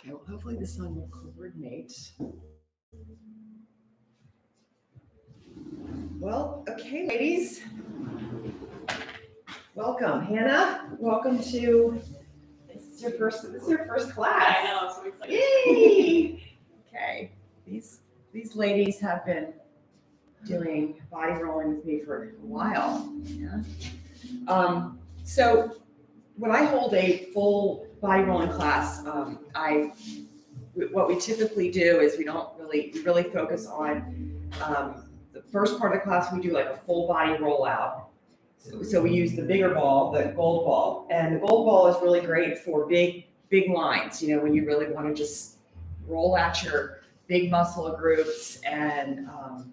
Okay, well, hopefully this one will coordinate. Well, okay, ladies. Welcome, Hannah. Welcome to this is your first class. I know, I'm so excited. Yay! Okay. These ladies have been doing body rolling with me for a while. Yeah. So when I hold a full body rolling class, what we typically do is we really focus on the first part of the class. We do like a full body rollout. So we use the bigger ball, the gold ball, and the gold ball is really great for big lines. You know, when you really want to just roll out your big muscle groups and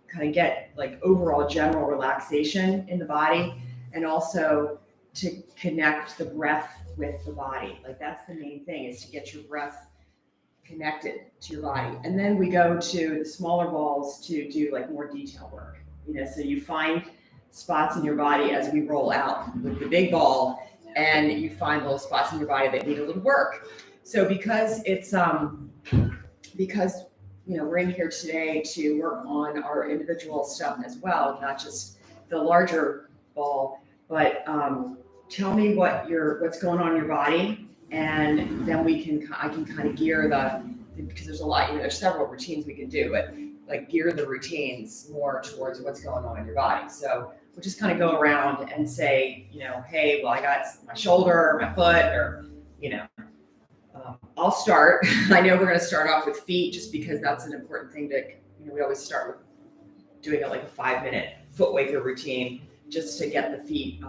kind of get like overall general relaxation in the body, and also to connect the breath with the body. Like that's the main thing, is to get your breath connected to your body. And then we go to the smaller balls to do like more detail work. You know, so you find spots in your body as we roll out with the big ball, and you find little spots in your body that need a little work. So because it's because you know we're in here today to work on our individual stuff as well, not just the larger ball, but tell me what's going on in your body, and then I can kind of gear because there's a lot, you know, there's several routines we can do, but like gear the routines more towards what's going on in your body. So we'll just kind of go around and say, you know, hey, well, I got my shoulder or my foot, or, you know, I'll start. I know we're going to start off with feet just because that's an important thing to, you know, we always start with doing like a 5-minute foot waker routine just to get the feet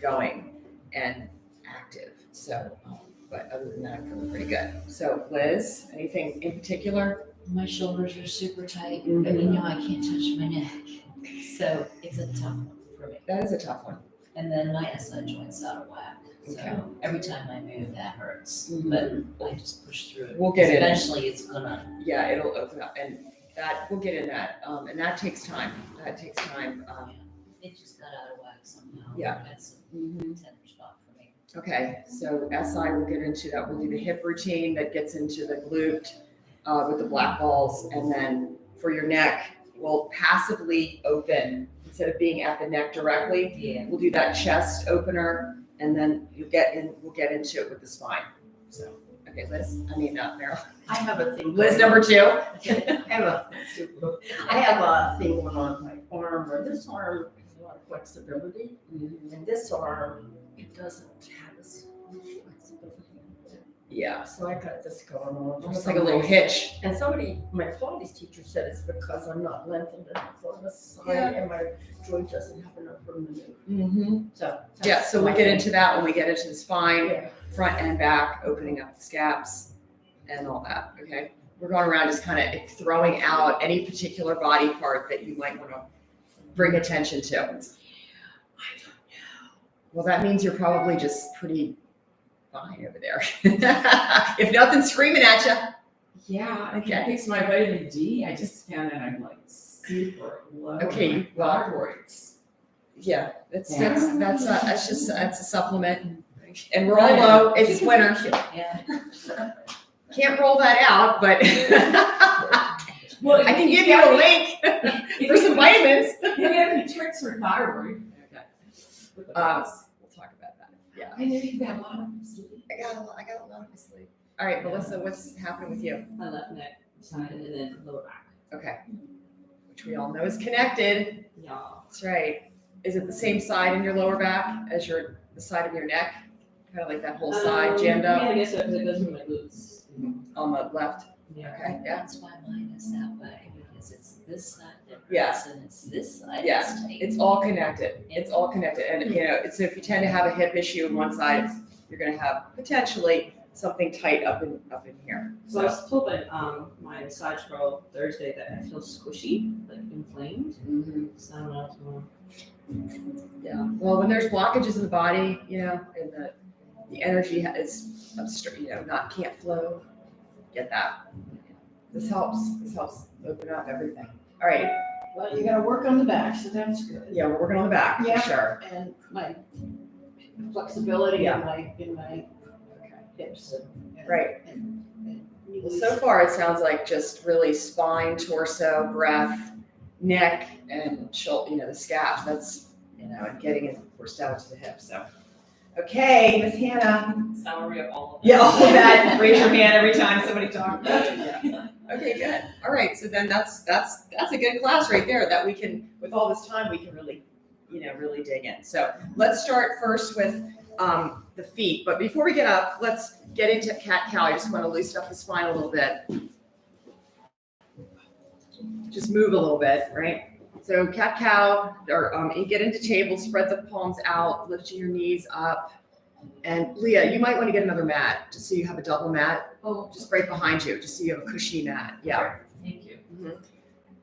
going and active. So, but other than that, I'm feeling pretty good. So Liz, anything in particular? My shoulders are super tight, but you know I can't touch my neck. So it's a tough one for me. That is a tough one. And then my SI joint's out of whack. Okay. So every time I move, that hurts. Mhm. But I just push through it. We'll get in. Eventually it's gonna. Yeah, it'll open up, and that we'll get in that. And that takes time. That takes time. It just got out of whack somehow. Yeah. That's a Mhm. tender spot for me. Okay, so SI, we'll get into that. We'll do the hip routine that gets into the glute with the black balls, and then for your neck, we'll passively open instead of being at the neck directly. Yeah. We'll do that chest opener, and then we'll get into it with the spine. So, okay, Liz. Meryl. I have a thing. Liz number 2. I have a thing going on my arm, or this arm has a lot of flexibility, and this arm, it doesn't have as much flexibility. Yeah, So I got this going on. almost like a little hitch. And my Pilates teacher said it's because I'm not lengthened enough on the side, Yeah. and my joint doesn't have enough room to move. Mm-hmm. So Yeah, so we'll get into that when we get into the spine, Yeah. front and back, opening up the scaps and all that, okay? We're going around just kind of throwing out any particular body part that you might want to bring attention to. I don't know. Well, that means you're probably just pretty fine over there. If nothing's screaming at you. Yeah, I Okay. can't fix my vitamin D. I just found that I'm like super low. Okay, on my well- thyroids. Yeah, that's Yeah. a supplement. And we're all low. It's winter. Yeah. Can't roll that out, but Well, I can give you a link for some vitamins. If you have any tricks for thyroid, Okay. with the We'll best. talk about that. Yeah. I know you got a lot of sleep. I got a lot of my sleep. All right, Melissa, what's happening with you? My left neck side and then lower back. Okay. Which we all know is connected. Yeah. That's right. Is it the same side in your lower back as the side of your neck? Kind of like that whole side jammed Yeah, up I guess so, because it goes through my glutes. on the left? Yeah. Okay, yeah. That's why mine is that way, because it's this side that hurts Yeah. and it's this side Yeah. that's tight. It's all connected. It's all connected. And, you know, so if you tend to have a hip issue on one side, you're going to have potentially something tight up in here. So I was told by my massage girl Thursday that I feel squishy, like inflamed. Mhm. So I don't know what's going on. Yeah. Well, when there's blockages in the body, you know, and the energy is, can't flow, get that. This helps open up everything. All right. Well, you gotta work on the back, so that's good. Yeah, we're working on the back Yeah. for sure. And my flexibility Yeah. in my hips and Right. knee Well, so far it sounds like just really spine, torso, breath, neck, and shoulder, the scap. That's, and getting it forced out to the hips. So, okay, Miss Hannah. Summary of all of Yeah, all of that. Raise your hand every time somebody talks. Yeah. Okay, good. All right, so then that's a good class right there that we can, with all this time, we can really, really dig in. So let's start first with the feet. But before we get up, let's get into cat-cow. I just want to loosen up the spine a little bit. Just move a little bit, right? So cat-cow, or you get into table, spread the palms out, lift your knees up. And Leah, you might want to get another mat, just so you have a double mat. Oh, Just right behind you, just so you have a cushiony mat. Yeah. thank you.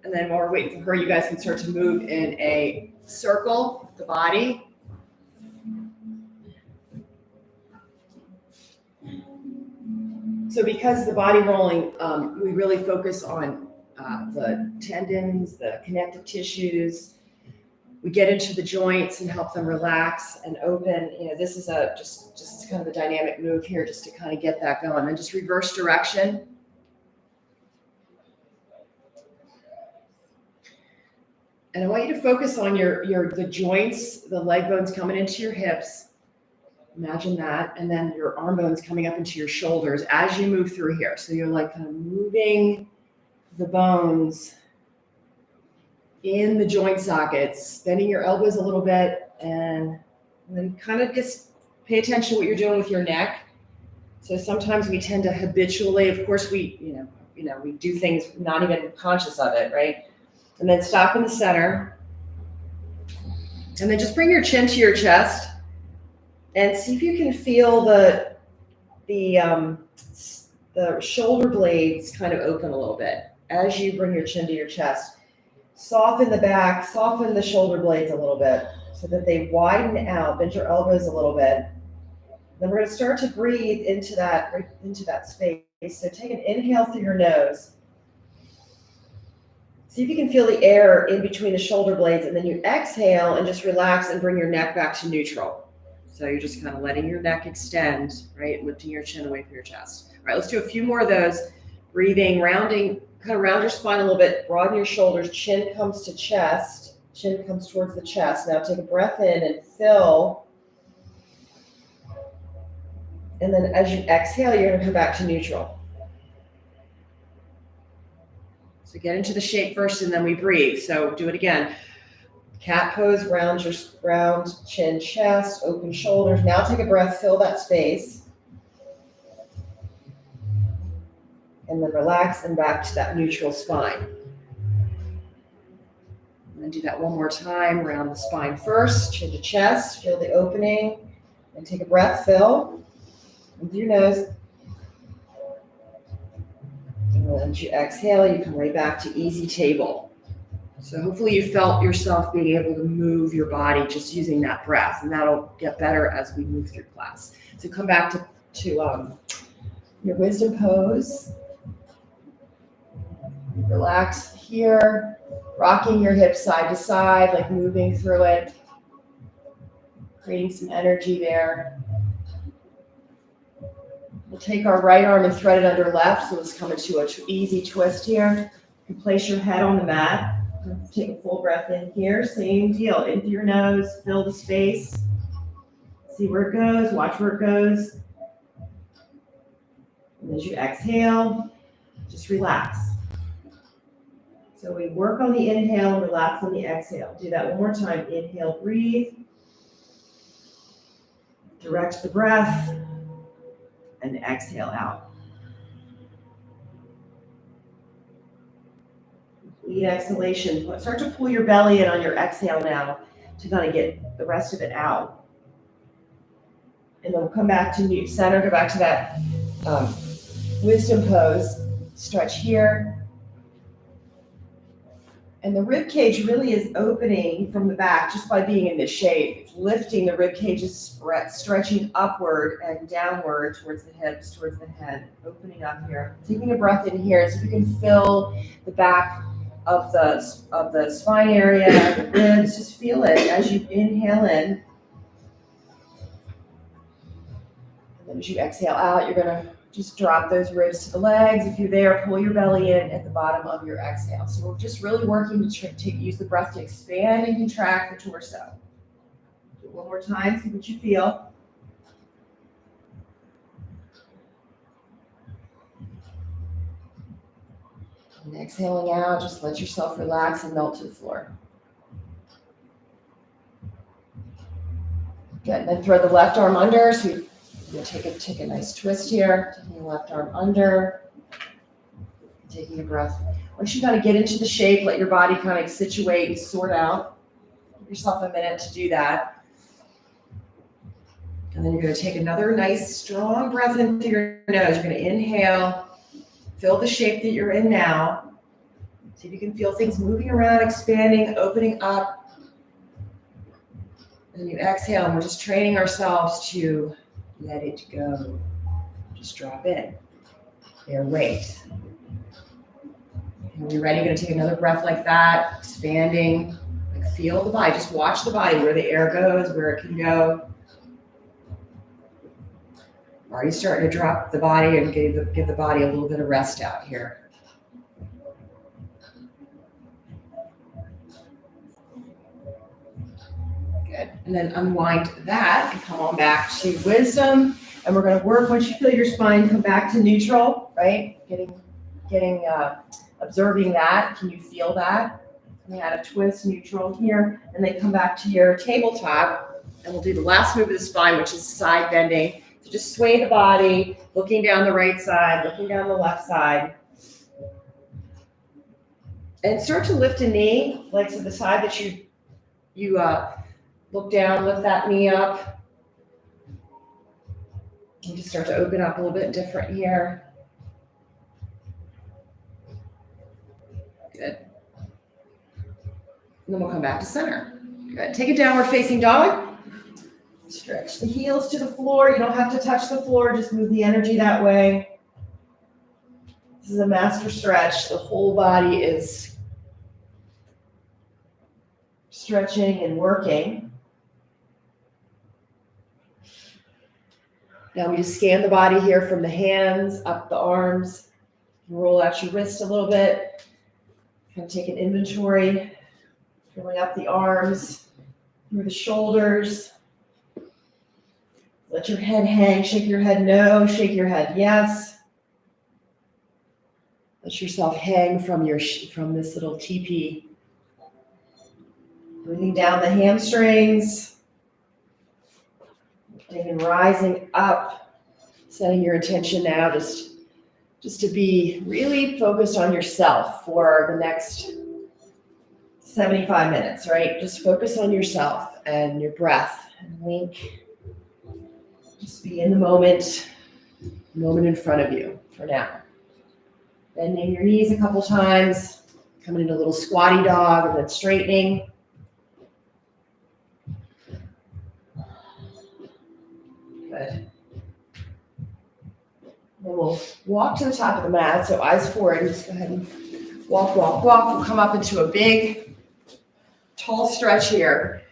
And then while we're waiting for her, you guys can start to move in a circle, the body. So because the body rolling, we really focus on the tendons, the connective tissues. We get into the joints and help them relax and open. This is just kind of a dynamic move here, just to kind of get that going. Then just reverse direction. And I want you to focus on the joints, the leg bones coming into your hips. Imagine that. And then your arm bones coming up into your shoulders as you move through here. So you're like kind of moving the bones in the joint sockets, bending your elbows a little bit, and then kind of just pay attention to what you're doing with your neck. So sometimes we tend to habitually, of course, we do things not even conscious of it, right? And then stop in the center. And then just bring your chin to your chest and see if you can feel the shoulder blades kind of open a little bit as you bring your chin to your chest. Soften the back, soften the shoulder blades a little bit so that they widen out. Bend your elbows a little bit. Then we're going to start to breathe into that space. So take an inhale through your nose. See if you can feel the air in between the shoulder blades, and then you exhale and just relax and bring your neck back to neutral. So you're just kind of letting your neck extend, right? Lifting your chin away from your chest. All right, let's do a few more of those. Breathing, rounding, kind of round your spine a little bit, broaden your shoulders, chin comes to chest, chin comes towards the chest. Now take a breath in and fill. And then as you exhale, you're going to come back to neutral. So get into the shape first and then we breathe. So do it again. Cat pose, round chin, chest, open shoulders. Now take a breath, fill that space. And then relax and back to that neutral spine. And then do that one more time. Round the spine first, chin to chest, feel the opening. And take a breath, fill with your nose. And then as you exhale, you come right back to easy table. So hopefully you felt yourself being able to move your body just using that breath, and that'll get better as we move through class. So come back to your wisdom pose. Relax here, rocking your hips side to side, like moving through it, creating some energy there. We'll take our right arm and thread it under left, so let's come into an easy twist here. You can place your head on the mat. Take a full breath in here. Same deal. In through your nose, fill the space. See where it goes. Watch where it goes. And as you exhale, just relax. So we work on the inhale, relax on the exhale. Do that one more time. Inhale, breathe. Direct the breath. And exhale out. Complete exhalation. Start to pull your belly in on your exhale now to kind of get the rest of it out. And then we'll come back to center, go back to that wisdom pose. Stretch here. And the rib cage really is opening from the back just by being in this shape. It's lifting, the rib cage is stretching upward and downward towards the hips, towards the head, opening up here. Taking a breath in here, so you can fill the back of the spine area, the ribs. Just feel it as you inhale in. And then as you exhale out, you're gonna Just drop those ribs to the legs. If you're there, pull your belly in at the bottom of your exhale. So we're just really working to use the breath to expand and contract the torso. Do it one more time, see what you feel. And exhaling out, just let yourself relax and melt to the floor. Good, then throw the left arm under. So you're gonna take a nice twist here. Taking the left arm under. Taking a breath. Once you kind of get into the shape, let your body kind of situate and sort out. Give yourself a minute to do that. And then you're gonna take another nice, strong breath in through your nose. You're gonna inhale, fill the shape that you're in now. See if you can feel things moving around, expanding, opening up. And you exhale, and we're just training ourselves to let it go. Just drop in. There, wait. And when you're ready, you're gonna take another breath like that, expanding, like feel the body. Just watch the body, where the air goes, where it can go. Already starting to drop the body and give the body a little bit of rest out here. Good. And then unwind that and come on back to wisdom. And we're going to work, once you feel your spine come back to neutral, right? Observing that. Can you feel that? We add a twist, neutral here, and then come back to your tabletop. And we'll do the last move of the spine, which is side bending. So just sway the body, looking down the right side, looking down the left side. And start to lift a knee, like to the side that you look down, lift that knee up. And just start to open up a little bit different here. Good. And then we'll come back to center. Good. Take a downward facing dog. Stretch the heels to the floor. You don't have to touch the floor. Just move the energy that way. This is a master stretch. The whole body is stretching and working. Now we just scan the body here from the hands, up the arms. Roll out your wrist a little bit. Kind of take an inventory. Filling up the arms, through the shoulders. Let your head hang. Shake your head no. Shake your head yes. Let yourself hang from this little teepee. Breathing down the hamstrings. Lifting and rising up. Setting your intention now just to be really focused on yourself for the next 75 minutes, right? Just focus on yourself and your breath and wink. Just be in the moment in front of you for now. Bending your knees a couple times, coming into a little squatty dog and then straightening. Good. Then we'll walk to the top of the mat, so eyes forward. Just go ahead and walk. We'll come up into a big, tall stretch here.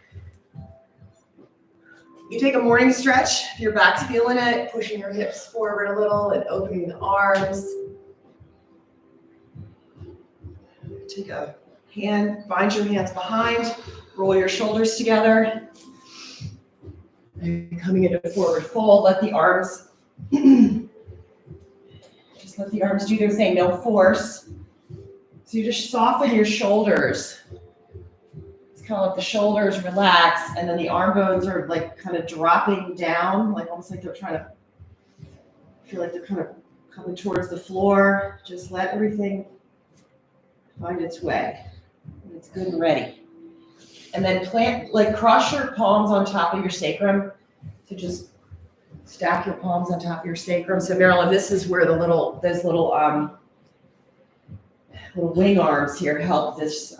You take a morning stretch, if your back's feeling it, pushing your hips forward a little and opening the arms. Take a hand, bind your hands behind, roll your shoulders together. And coming into a forward fold, let the arms, just let the arms do their thing, no force. So you just soften your shoulders. Kind of let the shoulders relax, and then the arm bones are like kind of dropping down, like almost like they're trying to feel like they're kind of coming towards the floor. Just let everything find its way. When it's good and ready. And then cross your palms on top of your sacrum. So just stack your palms on top of your sacrum. So Marilyn, this is where those little wing arms here help this.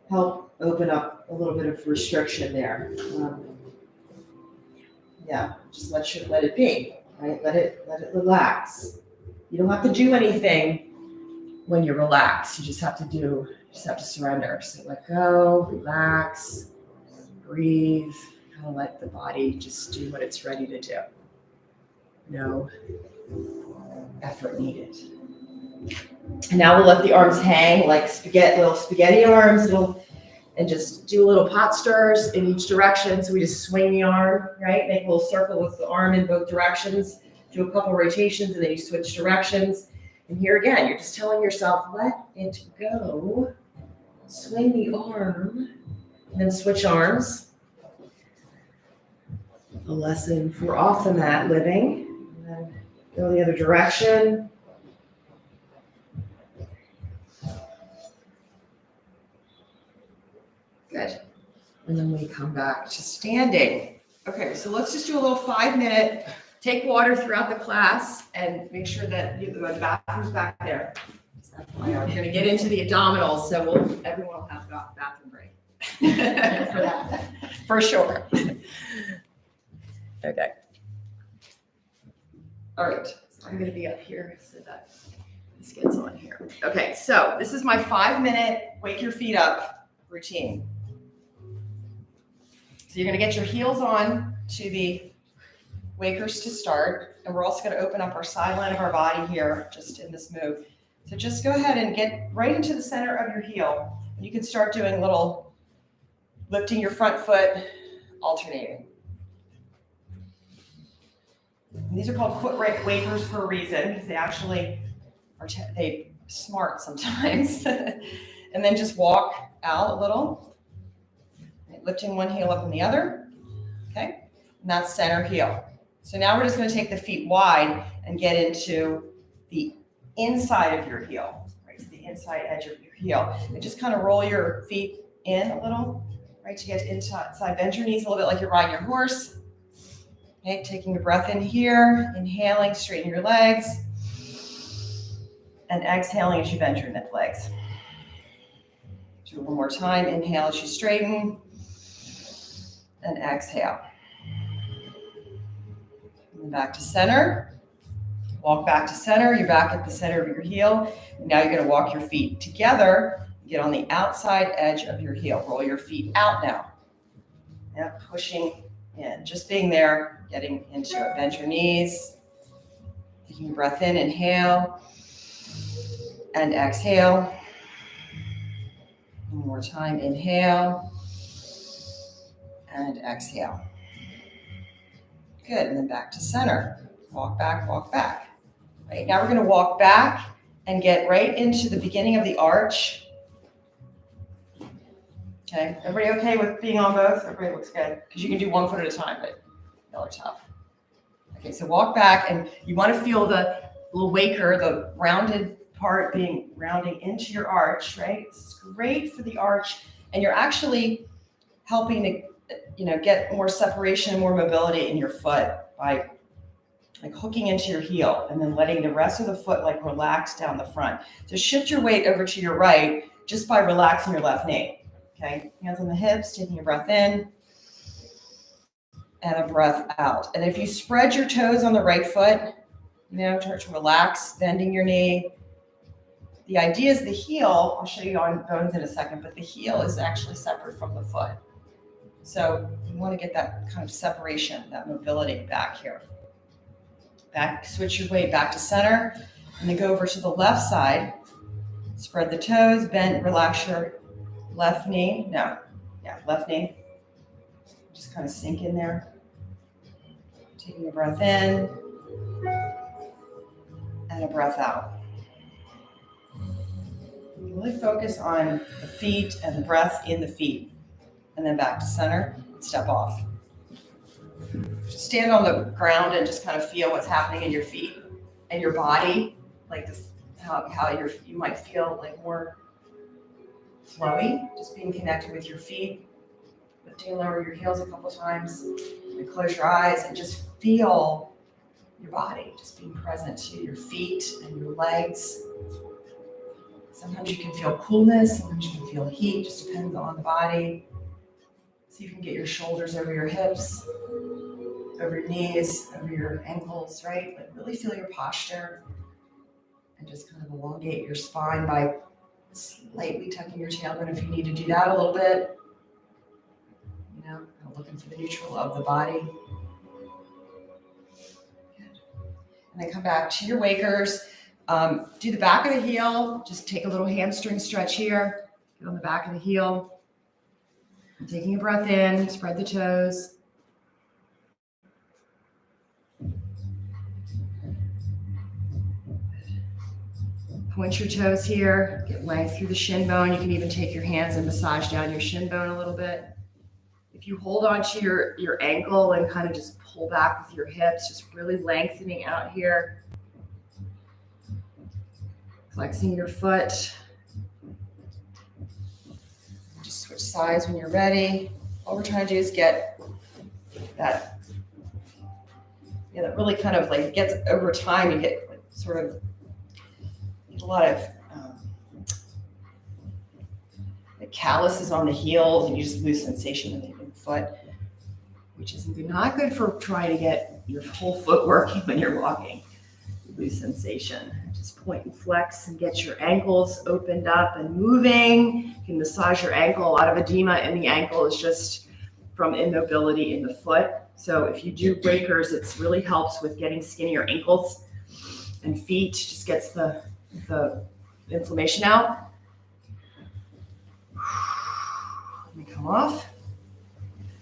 Help open up a little bit of restriction there. Just let it be, right? Let it relax. You don't have to do anything when you're relaxed. You just have to surrender. So let go, relax, breathe, kind of let the body just do what it's ready to do. No effort needed. And now we'll let the arms hang like little spaghetti arms, and just do little pot stirs in each direction. So we just swing the arm, right? Make a little circle with the arm in both directions, do a couple rotations, and then you switch directions. And here again, you're just telling yourself, let it go. Swing the arm, and then switch arms. A lesson for off the mat living. And then go the other direction. Good. And then we come back to standing. Okay, so let's just do a little 5-minute, take water throughout the class and make sure that the bathroom's back there. We're gonna get into the abdominals, so everyone will have a bathroom break. For that, for sure. Okay. All right, so I'm gonna be up here so that this gets on here. Okay, so this is my 5-minute wake your feet up routine. So you're gonna get your heels on to the wakers to start, and we're also gonna open up our side line of our body here, just in this move. So just go ahead and get right into the center of your heel. And you can start doing a little lifting your front foot, alternating. And these are called foot wakers for a reason, because they actually are smart sometimes. And then just walk out a little, lifting one heel up and the other, okay? And that's center heel. So now we're just gonna take the feet wide and get into the inside of your heel, right? So the inside edge of your heel. And just kind of roll your feet in a little, right? To get inside, bend your knees a little bit like you're riding your horse. Okay, taking a breath in here, inhaling, straighten your legs, and exhaling as you bend your legs. Do it one more time. Inhale as you straighten, and exhale. And back to center. Walk back to center. You're back at the center of your heel. Now you're going to walk your feet together. Get on the outside edge of your heel. Roll your feet out now. Yeah, pushing in. Just being there, getting into it. Bend your knees. Taking a breath in. Inhale. And exhale. One more time. Inhale. And exhale. Good. And then back to center. Walk back, walk back. Right, now we're going to walk back and get right into the beginning of the arch. Okay, everybody okay with being on both? Everybody looks good, because you can do one foot at a time, but y'all are tough. Okay, so walk back, and you want to feel the little waker, the rounded part rounding into your arch, right? It's great for the arch, and you're actually helping to, get more separation and more mobility in your foot by like hooking into your heel and then letting the rest of the foot like relax down the front. So shift your weight over to your right just by relaxing your left knee. Okay, hands on the hips, taking a breath in and a breath out. And if you spread your toes on the right foot, start to relax, bending your knee. The idea is the heel, I'll show you on bones in a second, but the heel is actually separate from the foot. So you want to get that kind of separation, that mobility back here. Back, switch your weight back to center, and then go over to the left side. Spread the toes, bend, relax your left knee. Left knee. Just kind of sink in there. Taking a breath in and a breath out. Really focus on the feet and the breath in the feet. And then back to center, step off. Just stand on the ground and just kind of feel what's happening in your feet and your body, like how you might feel like more flowy, just being connected with your feet. Lifting and lower your heels a couple times, and close your eyes and just feel your body, just being present to your feet and your legs. Sometimes you can feel coolness, sometimes you can feel heat, just depends on the body. See if you can get your shoulders over your hips, over your knees, over your ankles, right? But really feel your posture and just kind of elongate your spine by slightly tucking your tailbone if you need to do that a little bit. Kind of looking for the neutral of the body. Good. and then come back to your wakers. Do the back of the heel. Just take a little hamstring stretch here. Get on the back of the heel. And taking a breath in, spread the toes. Point your toes here, get length through the shin bone. You can even take your hands and massage down your shin bone a little bit. If you hold on to your ankle and kind of just pull back with your hips, just really lengthening out here. Flexing your foot. Just switch sides when you're ready. All we're trying to do is get that, that really kind of like gets over time. You get like sort of a lot of the calluses on the heels, and you just lose sensation in the foot, which is not good for trying to get your whole foot working when you're walking. You lose sensation. Just point and flex and get your ankles opened up and moving. You can massage your ankle. A lot of edema in the ankle is just from immobility in the foot. So if you do breakers, it really helps with getting skinnier ankles and feet. Just gets the inflammation out. Let me come off.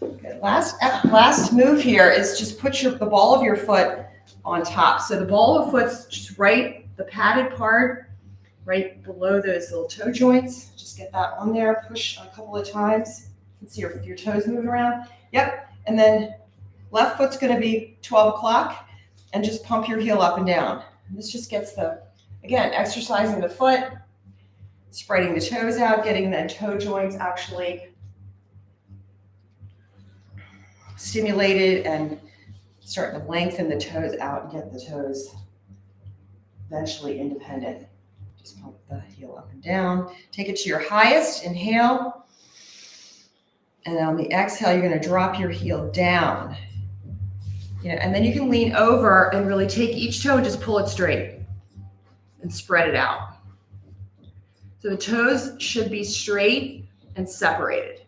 Okay, last move here is just put the ball of your foot on top. So the ball of the foot's just right, the padded part, right below those little toe joints. Just get that on there, push a couple of times. You can see your toes moving around. Yep, and then left foot's gonna be 12 o'clock, and just pump your heel up and down. And this just gets again, exercising the foot, spreading the toes out, getting the toe joints actually stimulated and starting to lengthen the toes out and get the toes eventually independent. Just pump the heel up and down. Take it to your highest, inhale. And on the exhale, you're gonna drop your heel down. And then you can lean over and really take each toe and just pull it straight and spread it out. So the toes should be straight and separated.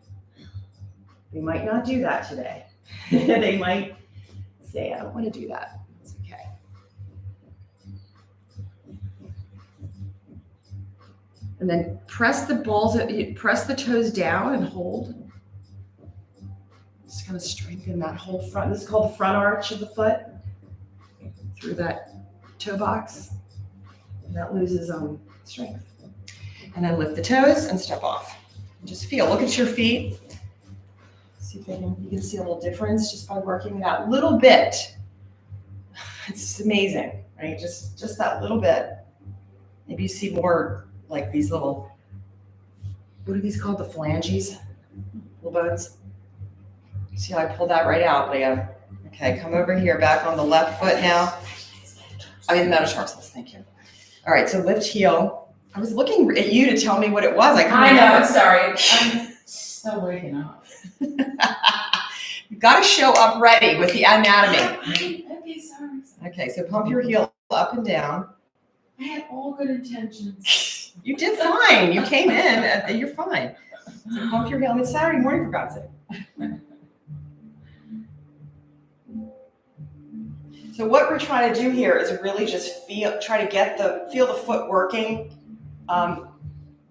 They might not do that today. They might say, I don't want to do that. It's okay. And then press the toes down and hold. Just kind of strengthen that whole front. This is called the front arch of the foot through that toe box. And that loses strength. And then lift the toes and step off. And just feel, look at your feet. See if you can see a little difference just by working that little bit. It's amazing, right? Just that little bit. Maybe you see more like these little, what are these called? The phalanges, little bones. See how I pulled that right out, Leah? Okay, come over here, back on the left foot now. The metatarsals, thank you. All right, so lift heel. I was looking at you to tell me what it was. I know, I'm sorry. I'm still waking up. You've got to show up ready with the anatomy. Okay, sorry. Okay, so pump your heel up and down. I had all good intentions. You did fine. You came in. You're fine. So pump your heel. It's Saturday morning, for God's sake. So what we're trying to do here is really just try to feel the foot working.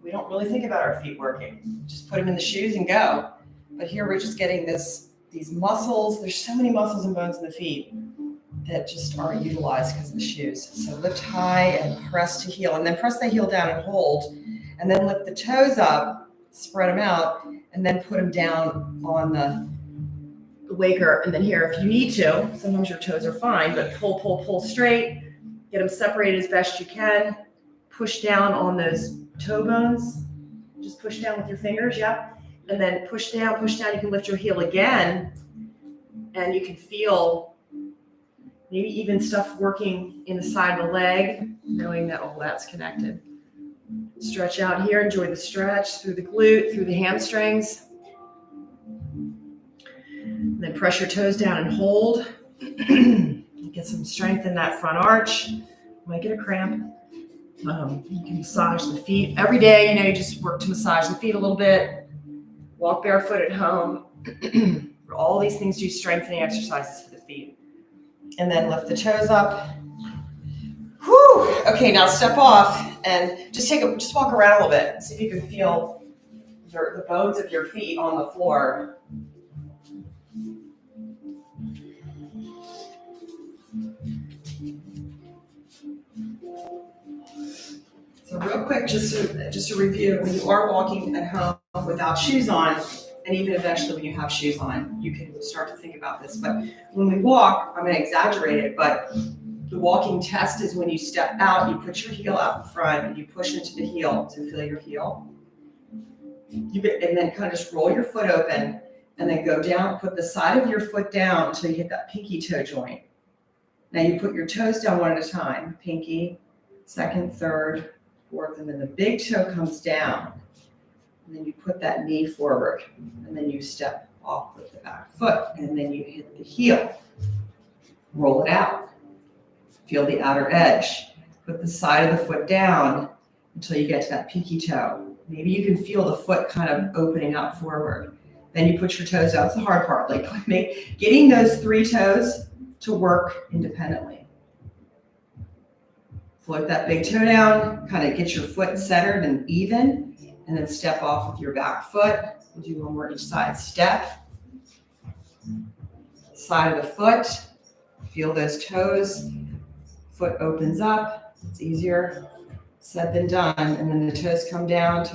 We don't really think about our feet working. Just put them in the shoes and go. But here we're just getting these muscles. There's so many muscles and bones in the feet that just aren't utilized because of the shoes. So lift high and press to heel, and then press the heel down and hold, and then lift the toes up, spread them out, and then put them down on the waker. And then here, if you need to, sometimes your toes are fine, but pull straight, get them separated as best you can, push down on those toe bones, just push down with your fingers, yep. And then push down, you can lift your heel again, and you can feel maybe even stuff working in the side of the leg, knowing that all that's connected. Stretch out here, enjoy the stretch through the glute, through the hamstrings. And then press your toes down and hold. Get some strength in that front arch. You might get a cramp. You can massage the feet. Every day, you just work to massage the feet a little bit. Walk barefoot at home. All these things do strengthening exercises for the feet. And then lift the toes up. Okay, now step off and just walk around a little bit. See if you can feel the bones of your feet on the floor. So real quick, just to review, when you are walking at home without shoes on, and even eventually when you have shoes on, you can start to think about this. But when we walk, I'm going to exaggerate it, but the walking test is when you step out, you put your heel out in front, and you push into the heel to feel your heel. And then kind of just roll your foot open, and then go down, put the side of your foot down until you hit that pinky toe joint. Now you put your toes down one at a time, pinky, second, third, fourth, and then the big toe comes down. And then you put that knee forward, and then you step off with the back foot, and then you hit the heel. Roll it out. Feel the outer edge. Put the side of the foot down until you get to that pinky toe. Maybe you can feel the foot kind of opening up forward. Then you put your toes out. It's the hard part, like getting those 3 toes to work independently. Float that big toe down, kind of get your foot centered and even, and then step off with your back foot. We'll do one more each side. Step, side of the foot, feel those toes. Foot opens up, it's easier said than done. And then the toes come down,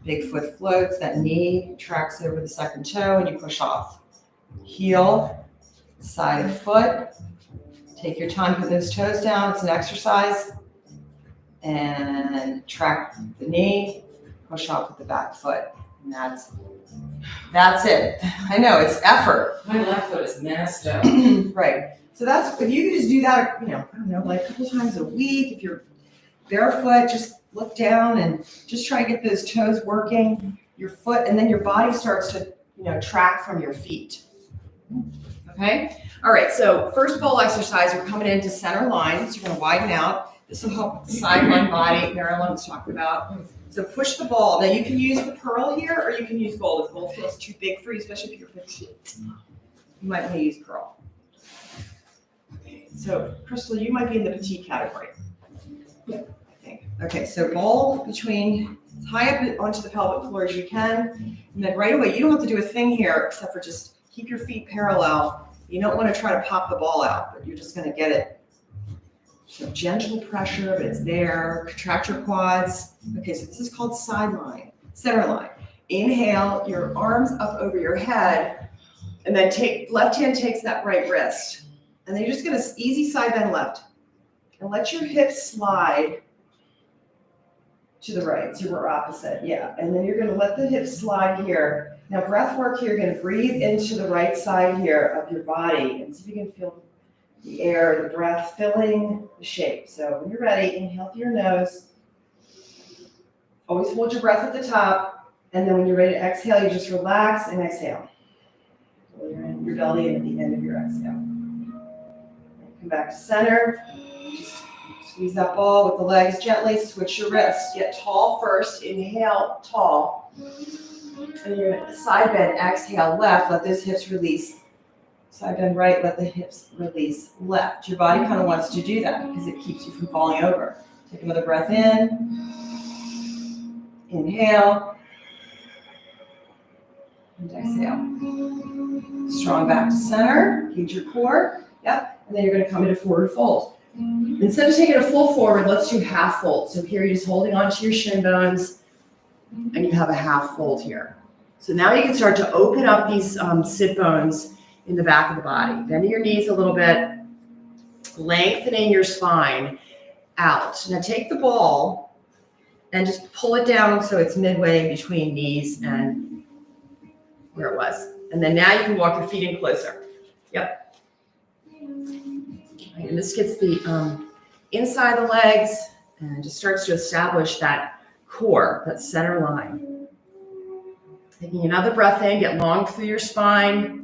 big foot floats, that knee tracks over the second toe, and you push off. Heel, side of foot, take your time, put those toes down, it's an exercise. And track the knee, push off with the back foot. And that's it. I know, it's effort. My left foot is messed up. Right. So that's, if you can just do that, I don't know, like a couple times a week, if you're barefoot, just look down and just try to get those toes working, your foot, and then your body starts to, track from your feet. Okay? All right, so first bowl exercise, we're coming into center line, so you're gonna widen out. This will help with the sideline body Marilyn was talking about. So push the ball. Now you can use the pearl here, or you can use gold. If gold feels too big for you, especially if you're petite, you might want to use pearl. So, Crystal, you might be in the petite category. I think. Okay, so ball between, as high up onto the pelvic floor as you can. And then right away, you don't have to do a thing here except for just keep your feet parallel. You don't want to try to pop the ball out, but you're just going to get it. So gentle pressure, but it's there. Contract your quads. Okay, so this is called sideline, center line. Inhale, your arms up over your head, and then left hand takes that right wrist. And then you're just gonna easy side bend left. And let your hips slide to the right, so we're opposite, yeah. And then you're gonna let the hips slide here. Now breath work here, you're gonna breathe into the right side here of your body and see if you can feel the air, the breath filling the shape. So when you're ready, inhale through your nose. Always hold your breath at the top. And then when you're ready to exhale, you just relax and exhale. So you're in your belly and at the end of your exhale. Come back to center. Just squeeze that ball with the legs gently. Switch your wrists. Get tall first. Inhale, tall. And you're going to side bend. Exhale, left. Let those hips release. Side bend right. Let the hips release left. Your body kind of wants to do that because it keeps you from falling over. Take another breath in. Inhale. And exhale. Strong back to center. Engage your core. Yep. And then you're going to come into forward fold. Instead of taking a full forward, let's do half fold. So here you're just holding onto your shin bones, and you have a half fold here. So now you can start to open up these sit bones in the back of the body. Bending your knees a little bit, lengthening your spine out. Now take the ball and just pull it down so it's midway between knees and where it was. And then now you can walk your feet in closer. Yep. And this gets the inside the legs and just starts to establish that core, that center line. Taking another breath in, get long through your spine.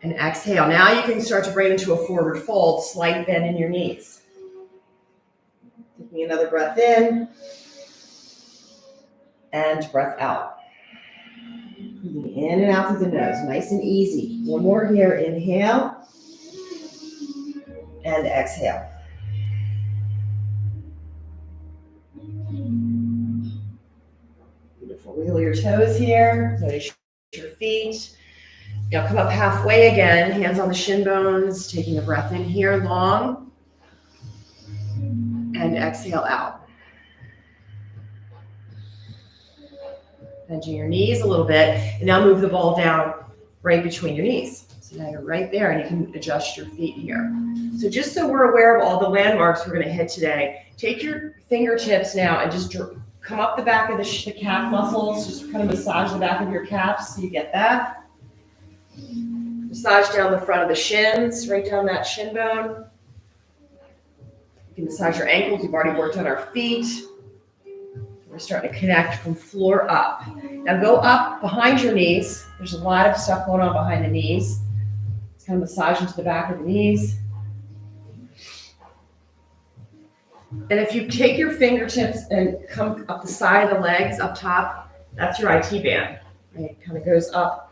And exhale. Now you can start to bring it into a forward fold, slight bend in your knees. Taking another breath in. And breath out. Breathing in and out through the nose, nice and easy. One more here, inhale. And exhale. Wiggle your toes here. Notice your feet. Now come up halfway again, hands on the shin bones, taking a breath in here long. And exhale out. Bending your knees a little bit. And now move the ball down right between your knees. So now you're right there and you can adjust your feet here. So just so we're aware of all the landmarks we're going to hit today, take your fingertips now and just come up the back of the calf muscles. Just kind of massage the back of your calves so you get that. Massage down the front of the shins, right down that shin bone. You can massage your ankles. We've already worked on our feet. We're starting to connect from floor up. Now go up behind your knees. There's a lot of stuff going on behind the knees. It's kind of massage into the back of the knees. And if you take your fingertips and come up the side of the legs up top, that's your IT band. Right? It kind of goes up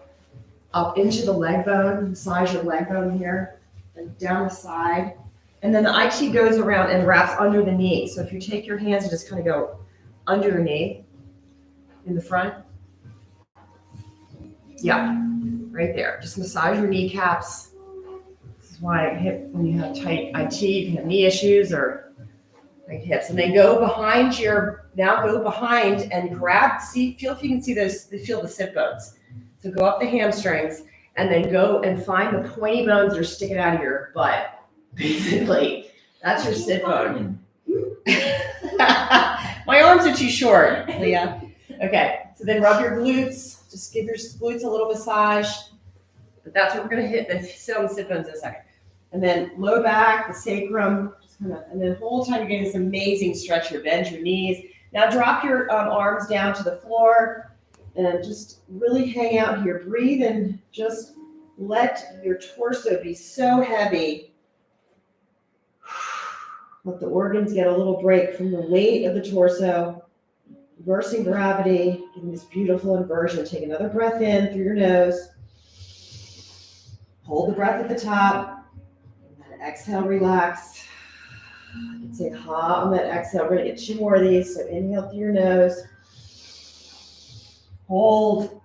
into the leg bone, massage your leg bone here, and down the side. And then the IT goes around and wraps under the knee. So if you take your hands and just kind of go under your knee in the front. Yeah, right there. Just massage your kneecaps. This is why when you have tight IT, you can have knee issues or right hips. And then go behind and grab, feel if you can see feel the sit bones. So go up the hamstrings and then go and find the pointy bones that are sticking out of your butt. Basically, that's your sit bone. My arms are too short, Leah. Okay, so then rub your glutes. Just give your glutes a little massage. But that's what we're going to hit. Sit on the sit bones in a second. And then low back, the sacrum. And then the whole time you're getting this amazing stretch here. Bend your knees. Now drop your arms down to the floor. And just really hang out here. Breathe and just let your torso be so heavy. Let the organs get a little break from the weight of the torso. Reversing gravity, getting this beautiful inversion. Take another breath in through your nose. Hold the breath at the top. And then exhale, relax. You can say ha on that exhale. We're going to get 2 more of these. So inhale through your nose. Hold.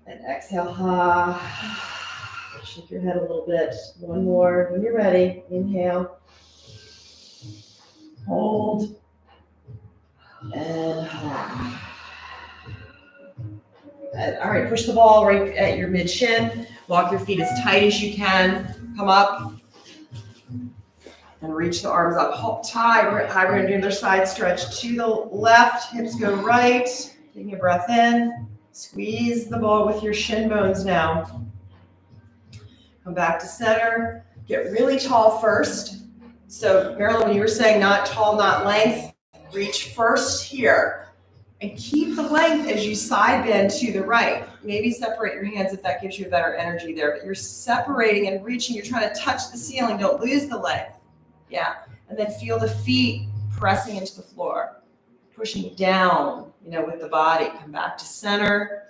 And exhale, ha. Shake your head a little bit. 1 more. When you're ready, inhale. Hold. And ha. All right, push the ball right at your mid shin. Walk your feet as tight as you can. Come up. And reach the arms up high. We're going to do another side stretch to the left. Hips go right. Taking a breath in. Squeeze the ball with your shin bones now. Come back to center. Get really tall first. So Marilyn, when you were saying not tall, not length, reach first here. And keep the length as you side bend to the right. Maybe separate your hands if that gives you a better energy there. But you're separating and reaching. You're trying to touch the ceiling. Don't lose the length. Yeah. And then feel the feet pressing into the floor. Pushing down, with the body. Come back to center.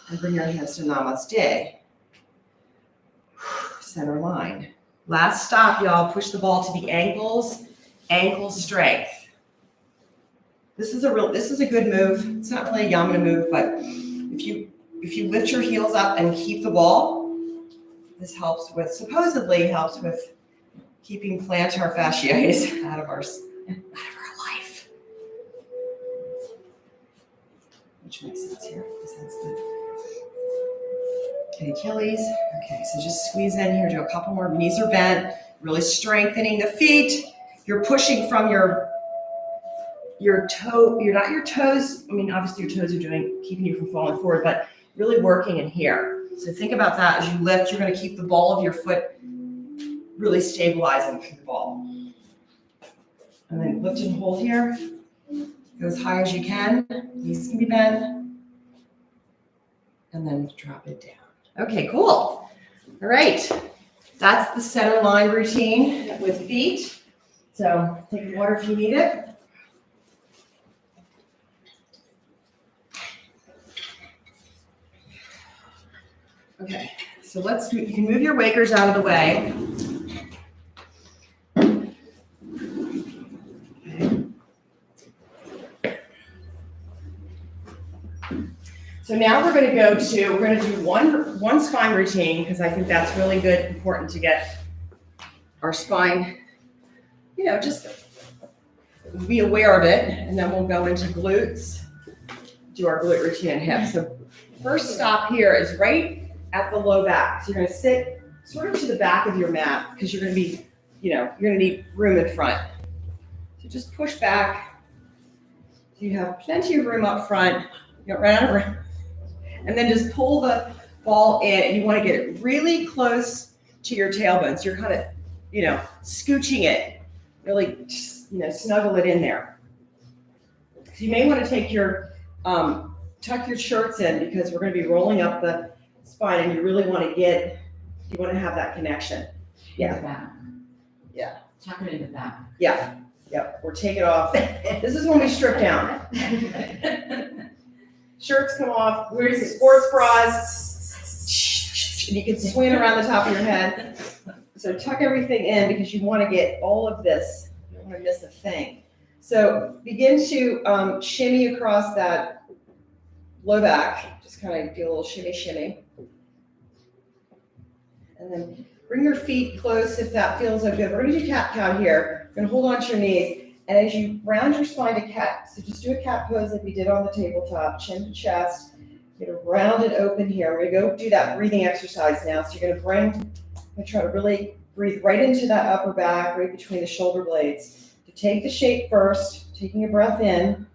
And bring your hands to namaste. Center line. Last stop, y'all. Push the ball to the ankles. Ankle strength. This is a good move. It's not really a Yamuna move, but if you lift your heels up and keep the ball, this supposedly helps with keeping plantar fasciitis out of our life. Which makes sense here. That's good. Okay, Achilles. Okay, so just squeeze in here. Do a couple more. Knees are bent. Really strengthening the feet. You're pushing from your toe. You're not your toes. I mean, obviously your toes are keeping you from falling forward, but really working in here. So think about that as you lift. You're going to keep the ball of your foot really stabilizing through the ball. And then lift and hold here. Go as high as you can. Knees can be bent. And then drop it down. Okay, cool. All right. That's the center line routine with feet. So take water if you need it. Okay, so you can move your wakers out of the way. Okay. So now we're gonna do one spine routine, because I think that's really good, important to get our spine, just be aware of it, and then we'll go into glutes, do our glute routine and hips. So first stop here is right at the low back. So you're gonna sit sort of to the back of your mat, because you're gonna be, you're gonna need room in front. So just push back. So you have plenty of room up front. You don't run out of room. And then just pull the ball in, and you want to get it really close to your tailbone. So you're kind of, scooching it, really, snuggle it in there. So you may want to take tuck your shirts in, because we're going to be rolling up the spine, and you really want to have that connection. In the back. Yeah. Tuck it in the back. Yeah. Yep. Or take it off. This is when we strip down. Shirts come off. Wear sports bras. And you can swing around the top of your head. So tuck everything in, because you want to get all of this. You don't want to miss a thing. So begin to shimmy across that low back. Just kind of do a little shimmy, shimmy. And then bring your feet close if that feels good. We're going to do cat-cow here. We're going to hold on to your knees. And as you round your spine to cat, so just do a cat pose like we did on the tabletop, chin to chest. You're going to round it open here. We're going to go do that breathing exercise now. So you're going to try to really breathe right into that upper back, right between the shoulder blades. To take the shape first, taking a breath in.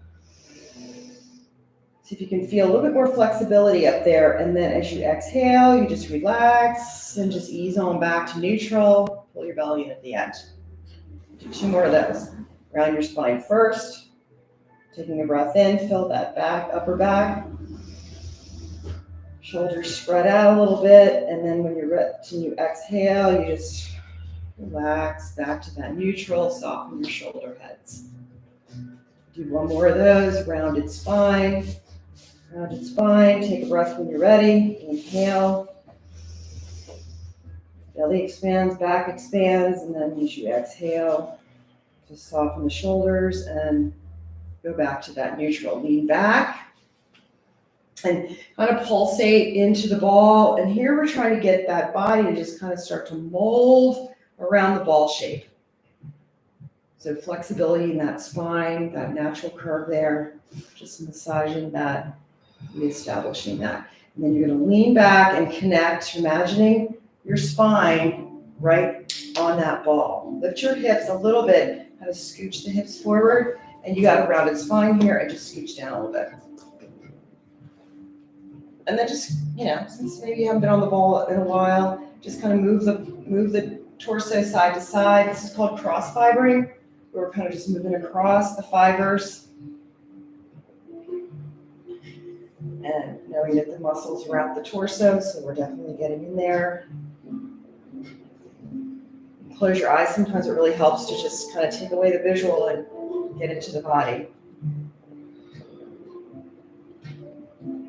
See if you can feel a little bit more flexibility up there. And then as you exhale, you just relax and just ease on back to neutral. Pull your belly in at the end. Do 2 more of those. Round your spine first. Taking a breath in, fill that back, upper back. Shoulders spread out a little bit. And then when you're ready to exhale, you just relax back to that neutral, soften your shoulder heads. Do 1 more of those. Rounded spine. Rounded spine. Take a breath when you're ready. Inhale. Belly expands, back expands, and then as you exhale, just soften the shoulders and go back to that neutral. Lean back and kind of pulsate into the ball. And here we're trying to get that body to just kind of start to mold around the ball shape. So flexibility in that spine, that natural curve there, just massaging that, reestablishing that. And then you're going to lean back and connect, imagining your spine right on that ball. Lift your hips a little bit, kind of scooch the hips forward, and you got a rounded spine here, and just scooch down a little bit. And then just, since maybe you haven't been on the ball in a while, just kind of move the torso side to side. This is called cross fibering. We're kind of just moving across the fibers. And knowing that the muscles wrap the torso, so we're definitely getting in there. Close your eyes. Sometimes it really helps to just kind of take away the visual and get into the body.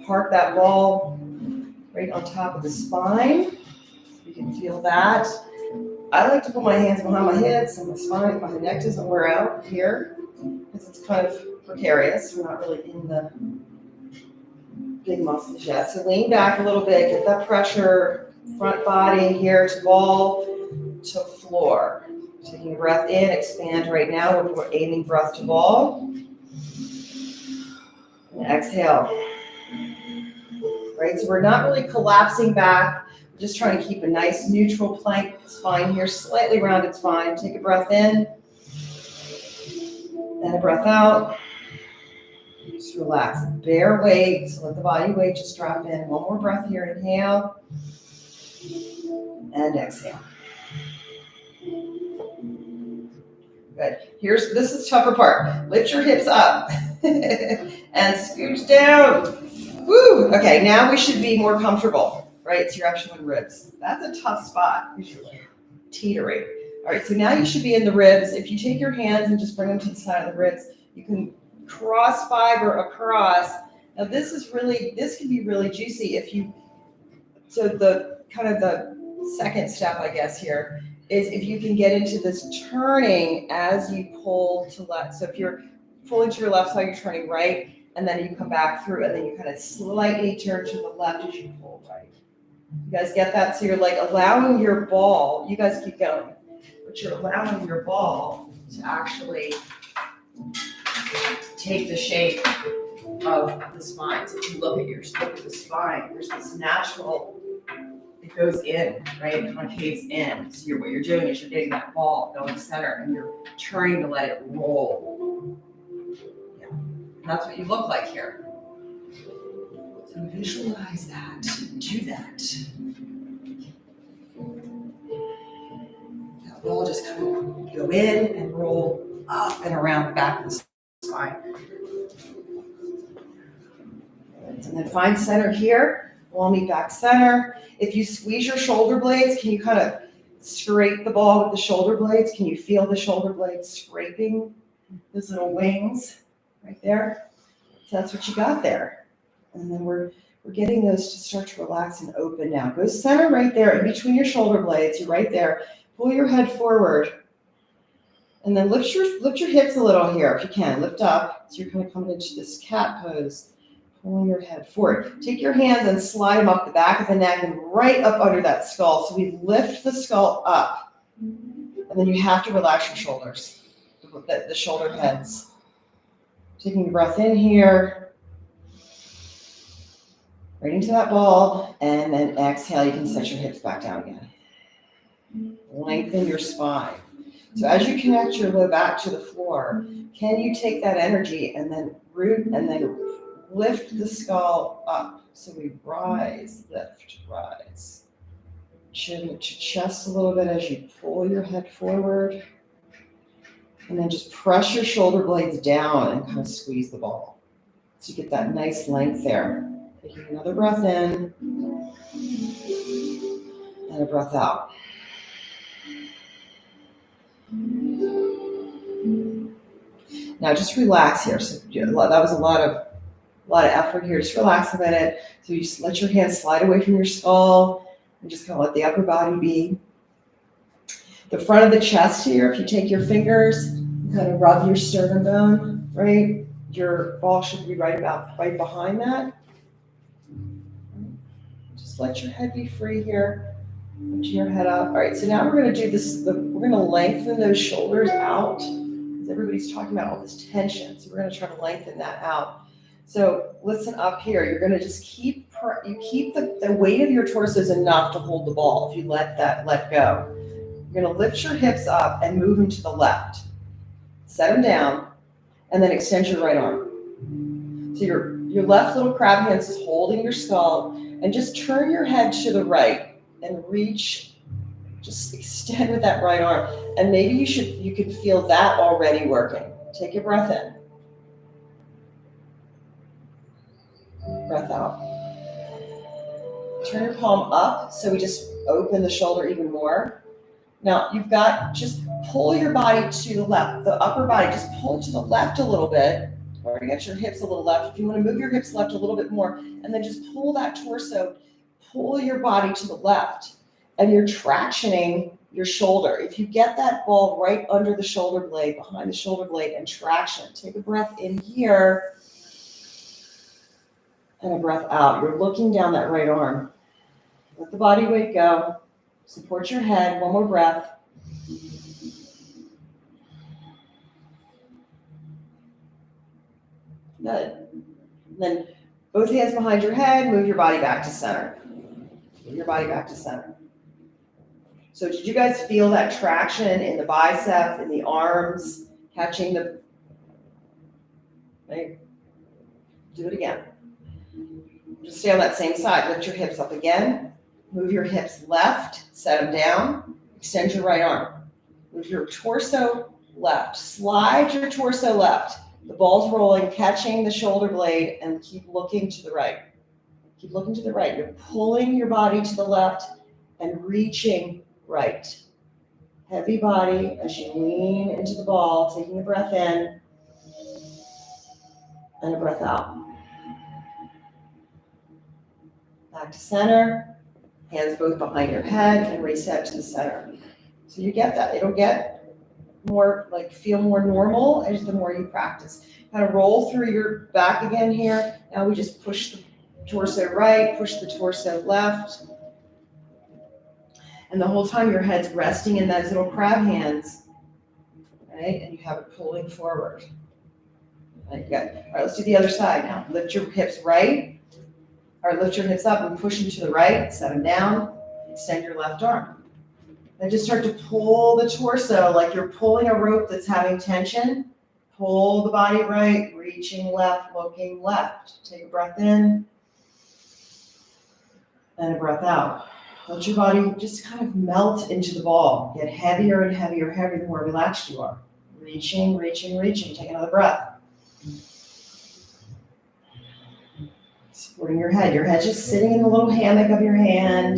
Park that ball right on top of the spine. You can feel that. I like to put my hands behind my hips and my spine, my neck doesn't wear out here because it's kind of precarious. We're not really in the big muscles yet. So lean back a little bit, get that pressure, front body here to ball to floor. Taking a breath in, expand right now. We're aiming breath to ball. And exhale. Right, so we're not really collapsing back. We're just trying to keep a nice neutral plank spine here, slightly rounded spine. Take a breath in. Then a breath out. Just relax. Bear weight. So let the body weight just drop in. 1 more breath here. Inhale. And exhale. Good. This is the tougher part. Lift your hips up and scooch down. Woo! Okay, now we should be more comfortable, right? So you're actually in ribs. That's a tough spot usually. Teetering. All right, so now you should be in the ribs. If you take your hands and just bring them to the side of the ribs, you can cross fiber across. Now this can be really juicy so the kind of the second step, I guess, here is if you can get into this turning as you pull to left. So if you're pulling to your left side, you're turning right, and then you come back through, and then you kind of slightly turn to the left as you pull right. You guys get that? So you're like allowing your ball, you guys keep going, but you're allowing your ball to actually take the shape of the spine. So if you look at the spine, there's this natural, it goes in, right? It kind of caves in. So what you're doing is you're getting that ball going center and you're turning to let it roll. Yeah. And that's what you look like here. So visualize that, do that. That ball just kind of go in and roll up and around the back of the spine. And then find center here. We'll meet back center. If you squeeze your shoulder blades, can you kind of scrape the ball with the shoulder blades? Can you feel the shoulder blades scraping those little wings right there? So that's what you got there. And then we're getting those to start to relax and open now. Go center right there in between your shoulder blades. You're right there. Pull your head forward. And then lift your hips a little here if you can. Lift up. So you're kind of coming into this cat pose. Pulling your head forward. Take your hands and slide them up the back of the neck and right up under that skull. So we lift the skull up. And then you have to relax your shoulders, the shoulder heads. Taking a breath in here. Right into that ball. And then exhale, you can set your hips back down again. Lengthen your spine. So as you connect your low back to the floor, can you take that energy and then root and then lift the skull up. So we rise, lift, rise. Chin to chest a little bit as you pull your head forward. And then just press your shoulder blades down and kind of squeeze the ball. So you get that nice length there. Taking another breath in. And a breath out. Now just relax here. So that was a lot of effort here. Just relax a minute. So you just let your hands slide away from your skull and just kind of let the upper body be. The front of the chest here, if you take your fingers, kind of rub your sternum bone, right? Your ball should be right behind that. Just let your head be free here. Lift your head up. All right, so now we're going to do this. We're going to lengthen those shoulders out because everybody's talking about all this tension. So we're going to try to lengthen that out. So listen up here. You're going to just keep the weight of your torso is enough to hold the ball. If you let go, you're going to lift your hips up and move them to the left. Set them down, and then extend your right arm. So your left little crab hands is holding your skull, and just turn your head to the right and reach. Just extend with that right arm, and maybe you could feel that already working. Take a breath in. Breath out. Turn your palm up, so we just open the shoulder even more. Now you've got, just pull your body to the left, the upper body, just pull it to the left a little bit, or get your hips a little left. If you want to move your hips left a little bit more, and then just pull that torso, pull your body to the left, and you're tractioning your shoulder. If you get that ball right under the shoulder blade, behind the shoulder blade, and traction, take a breath in here, and a breath out. You're looking down that right arm. Let the body weight go. Support your head. One more breath. Good. Then both hands behind your head. Move your body back to center. Move your body back to center. So did you guys feel that traction in the bicep, in the arms, catching the... Right? Do it again. Just stay on that same side. Lift your hips up again. Move your hips left. Set them down. Extend your right arm. Move your torso left. Slide your torso left. The ball's rolling, catching the shoulder blade, and keep looking to the right. Keep looking to the right. You're pulling your body to the left and reaching right. Heavy body as you lean into the ball, taking a breath in and a breath out. Back to center, hands both behind your head, and reset to the center. So you get that. It'll get more, like feel more normal as the more you practice. Kind of roll through your back again here. Now we just push the torso right, push the torso left. And the whole time your head's resting in those little crab hands, right? And you have it pulling forward. Like good. All right, let's do the other side now. Lift your hips right. All right, lift your hips up and push them to the right. Set them down. Extend your left arm. Then just start to pull the torso like you're pulling a rope that's having tension. Pull the body right, reaching left, looking left. Take a breath in and a breath out. Let your body just kind of melt into the ball. Get heavier and heavier, heavier the more relaxed you are. Reaching, reaching, reaching. Take another breath. Supporting your head. Your head's just sitting in the little hammock of your hand.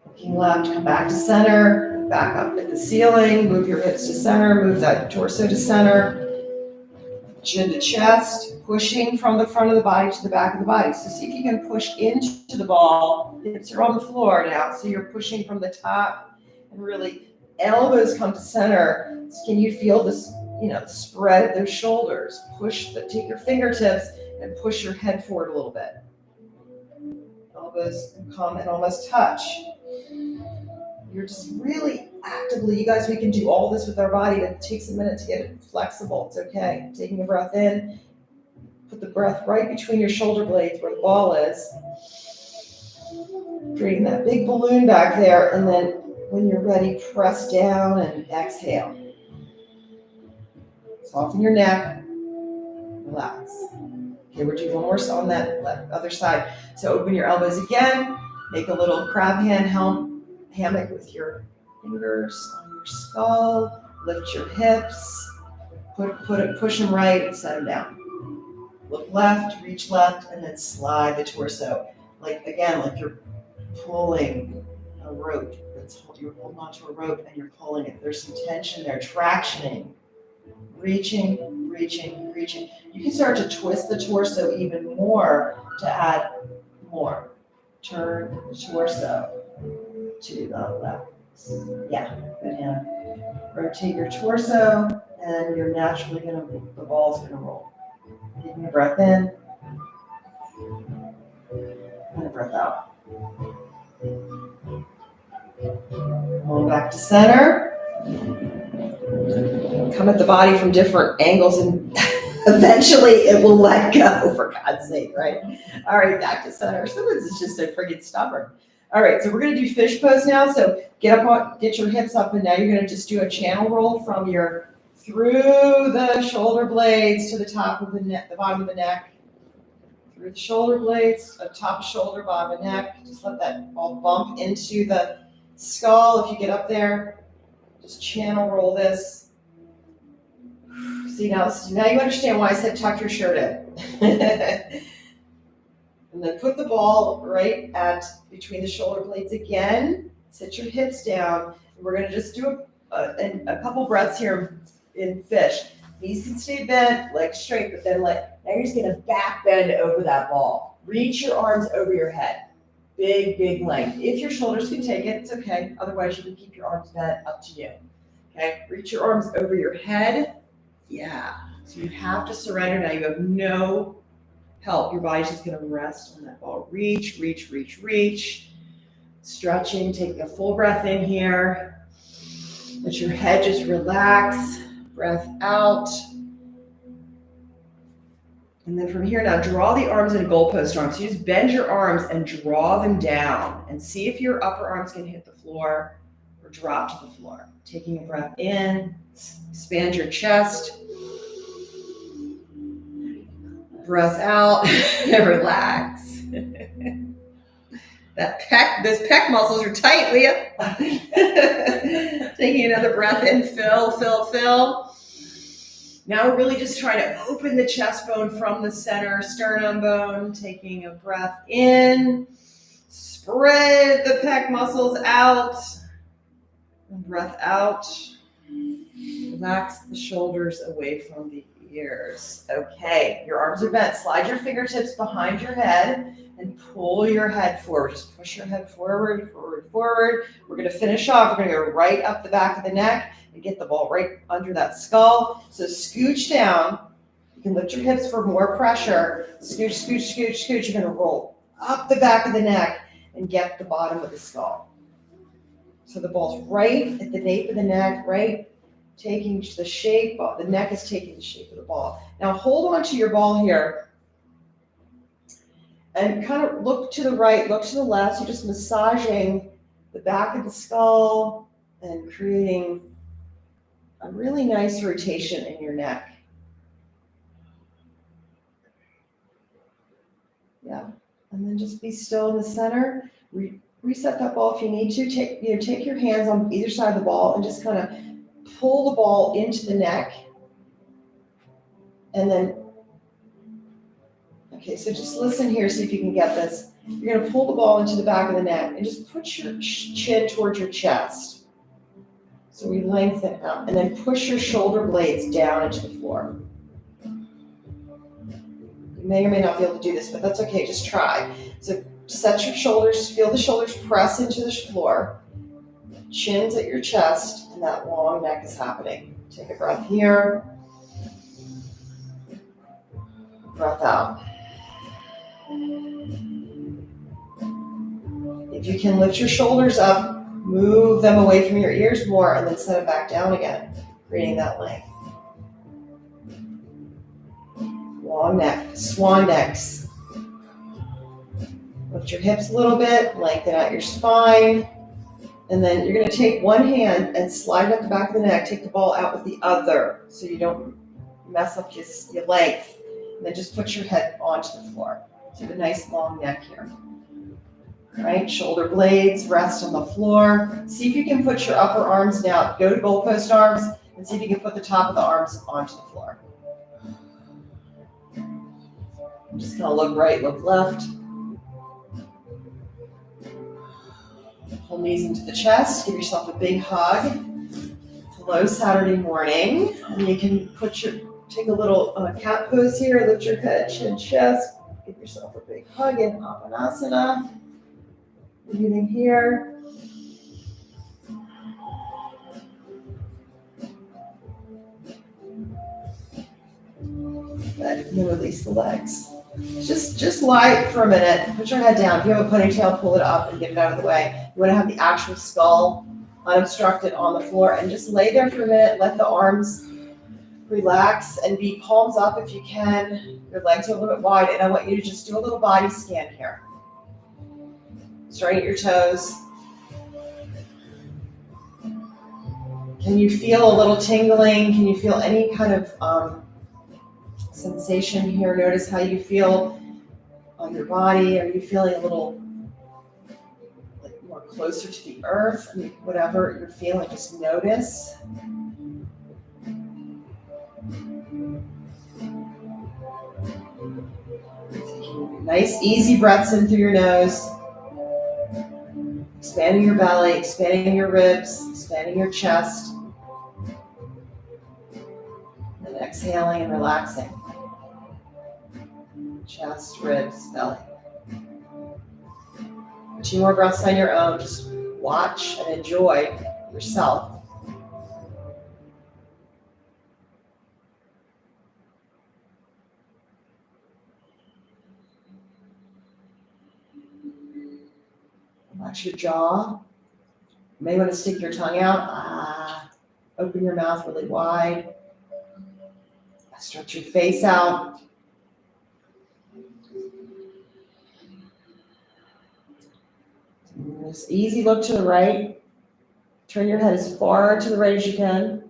Looking left, come back to center. Back up at the ceiling. Move your hips to center. Move that torso to center. Chin to chest. Pushing from the front of the body to the back of the body. So see if you can push into the ball. Hips are on the floor now. So you're pushing from the top and really elbows come to center. So can you feel this, spread of those shoulders? Take your fingertips and push your head forward a little bit. Elbows come and almost touch. You're just really actively, you guys, we can do all this with our body. It takes a minute to get it flexible. It's okay. Taking a breath in. Put the breath right between your shoulder blades where the ball is. Creating that big balloon back there. And then when you're ready, press down and exhale. Soften your neck. Relax. Okay, we're doing one more on that other side. So open your elbows again. Make a little crab hammock with your fingers on your skull. Lift your hips. Push them right and set them down. Look left, reach left, and then slide the torso. Like you're pulling a rope. You're holding onto a rope and you're pulling it. There's some tension there, tractioning. Reaching, reaching, reaching. You can start to twist the torso even more to add more. Turn the torso to the left. Yeah, good hand. Rotate your torso and you're naturally the ball's gonna roll. Taking a breath in and a breath out. Going back to center. Come at the body from different angles and eventually it will let go, for God's sake, right? All right, back to center. Someone's is just so friggin' stubborn. All right, so we're gonna do fish pose now. So get your hips up, and now you're gonna just do a channel roll from through the shoulder blades to the top of the neck, the bottom of the neck. Through the shoulder blades, top of shoulder, bottom of neck. Just let that all bump into the skull. If you get up there, just channel roll this. See, now you understand why I said tuck your shirt in. And then put the ball right between the shoulder blades again. Sit your hips down. And we're going to just do a couple breaths here in fish. Knees can stay bent, legs straight, but then now you're just going to back bend over that ball. Reach your arms over your head. Big, big length. If your shoulders can take it, it's okay. Otherwise, you can keep your arms bent, up to you. Okay, reach your arms over your head. Yeah, so you have to surrender now. You have no help. Your body's just gonna rest on that ball. Reach, reach, reach, reach. Stretching, taking a full breath in here. Let your head just relax. Breath out. And then from here now, draw the arms in goalpost arms. So you just bend your arms and draw them down and see if your upper arms can hit the floor or drop to the floor. Taking a breath in, expand your chest. Breath out, relax. Those pec muscles are tight, Leah. Taking another breath in, fill, fill, fill. Now we're really just trying to open the chest bone from the center, sternum bone. Taking a breath in, spread the pec muscles out. And breath out. Relax the shoulders away from the ears. Okay, your arms are bent. Slide your fingertips behind your head and pull your head forward. Just push your head forward, forward, forward. We're gonna finish off. We're gonna go right up the back of the neck and get the ball right under that skull. So scooch down. You can lift your hips for more pressure. Scooch, scooch, scooch, scooch. You're gonna roll up the back of the neck and get the bottom of the skull. So the ball's right at the nape of the neck, right? Taking the shape, the neck is taking the shape of the ball. Now hold on to your ball here and kind of look to the right, look to the left. You're just massaging the back of the skull and creating a really nice rotation in your neck. Yeah, and then just be still in the center. Reset that ball if you need to. Take your hands on either side of the ball and just kind of pull the ball into the neck. And then, okay, so just listen here, see if you can get this. You're gonna pull the ball into the back of the neck and just put your chin towards your chest. So we lengthen up and then push your shoulder blades down into the floor. You may or may not be able to do this, but that's okay, just try. So set your shoulders, feel the shoulders press into the floor. Chin's at your chest, and that long neck is happening. Take a breath here. Breath out. If you can lift your shoulders up, move them away from your ears more, and then set it back down again, creating that length. Long neck, swan necks. Lift your hips a little bit, lengthen out your spine. And then you're going to take one hand and slide up the back of the neck, take the ball out with the other so you don't mess up your length. And then just put your head onto the floor. So a nice long neck here. All right, shoulder blades rest on the floor. See if you can put your upper arms down. Go to goalpost arms and see if you can put the top of the arms onto the floor. Just kind of look right, look left. Pull knees into the chest, give yourself a big hug. Hello, Saturday morning. And you can take a little cat pose here, lift your head, chin, chest. Give yourself a big hug in Apanasana. Breathing here. Good, and then release the legs. Just lie for a minute, put your head down. If you have a ponytail, pull it up and get it out of the way. You want to have the actual skull unobstructed on the floor and just lay there for a minute, let the arms relax and be palms up if you can. Your legs are a little bit wide, and I want you to just do a little body scan here. Starting at your toes. Can you feel a little tingling? Can you feel any kind of sensation here? Notice how you feel on your body. Are you feeling a little more closer to the earth? I mean, whatever you're feeling, just notice. Nice, easy breaths in through your nose. Expanding your belly, expanding your ribs, expanding your chest. And exhaling and relaxing. Chest, ribs, belly. 2 more breaths on your own. Just watch and enjoy yourself. Watch your jaw. You may want to stick your tongue out. Open your mouth really wide. Stretch your face out. Just easy look to the right. Turn your head as far to the right as you can.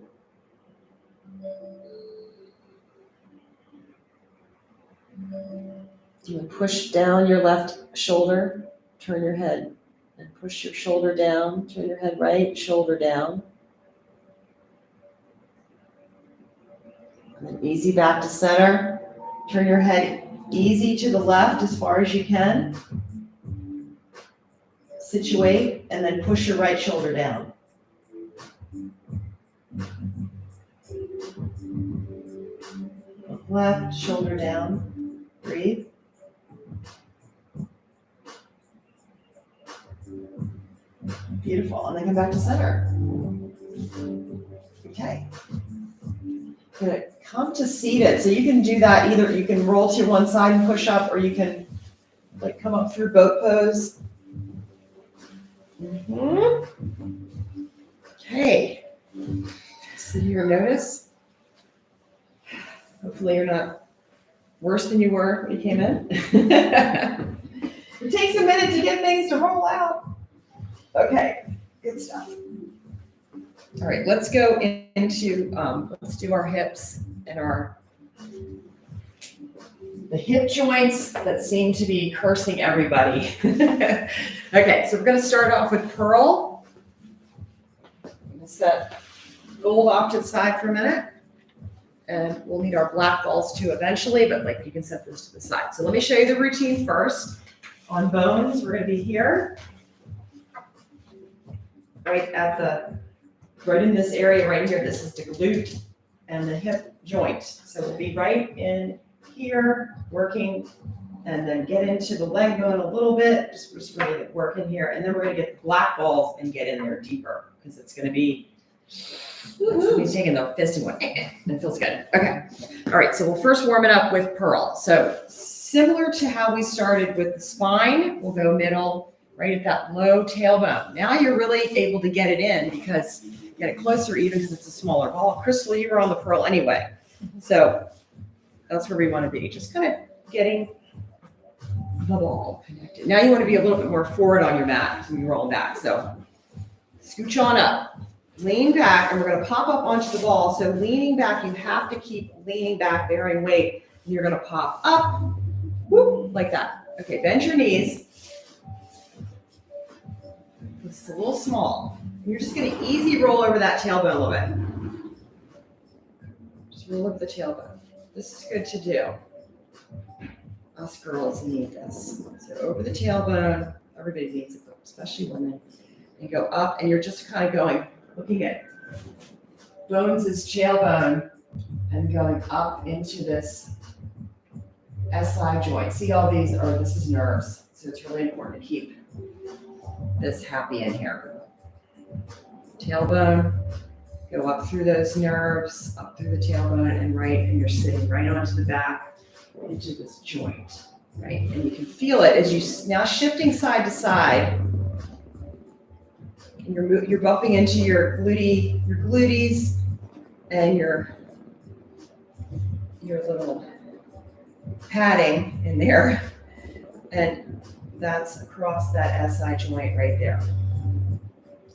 You can push down your left shoulder. Turn your head and push your shoulder down. Turn your head right, shoulder down. And then easy back to center. Turn your head easy to the left as far as you can. Situate, and then push your right shoulder down. left, shoulder down, breathe. Beautiful, and then come back to center. Okay. Good, come to seated, so you can do that either, you can roll to one side and push up, or you can like come up through boat pose. Okay, sit here, notice. Hopefully you're not worse than you were when you came in. It takes a minute to get things to roll out. Okay, good stuff. All right, let's go into, let's do our hips and the hip joints that seem to be cursing everybody. Okay, so we're gonna start off with curl. I'm gonna set gold off to the side for a minute. And we'll need our black balls too eventually, but like you can set this to the side. So let me show you the routine first. On bones, we're gonna be here. Right in this area right here, this is the glute and the hip joint. So we'll be right in here, working, and then get into the leg bone a little bit, just really work in here, and then we're gonna get the black balls and get in there deeper, because it's gonna be taking the fist and going, and it feels good. Okay, all right, so we'll first warm it up with purl. So similar to how we started with the spine, we'll go middle, right at that low tailbone. Now you're really able to get it in because you get it closer even because it's a smaller ball. Crystal, you were on the purl anyway. So that's where we want to be, just kind of getting the ball connected. Now you want to be a little bit more forward on your mat when you roll back. So scooch on up, lean back, and we're going to pop up onto the ball. So leaning back, you have to keep leaning back, bearing weight, and you're going to pop up, whoop, like that. Okay, bend your knees. This is a little small. You're just going to easy roll over that tailbone a little bit. Just roll over the tailbone. This is good to do. Us girls need this. So over the tailbone, everybody needs it, especially women. You go up, and you're just kind of going, looking at Bones' tailbone and going up into this SI joint. See all these, this is nerves. So it's really important to keep this happy in here. Tailbone, go up through those nerves, up through the tailbone, and you're sitting right onto the back into this joint, right? And you can feel it as you now shifting side to side. And you're bumping into your glutees and your little padding in there, and that's across that SI joint right there.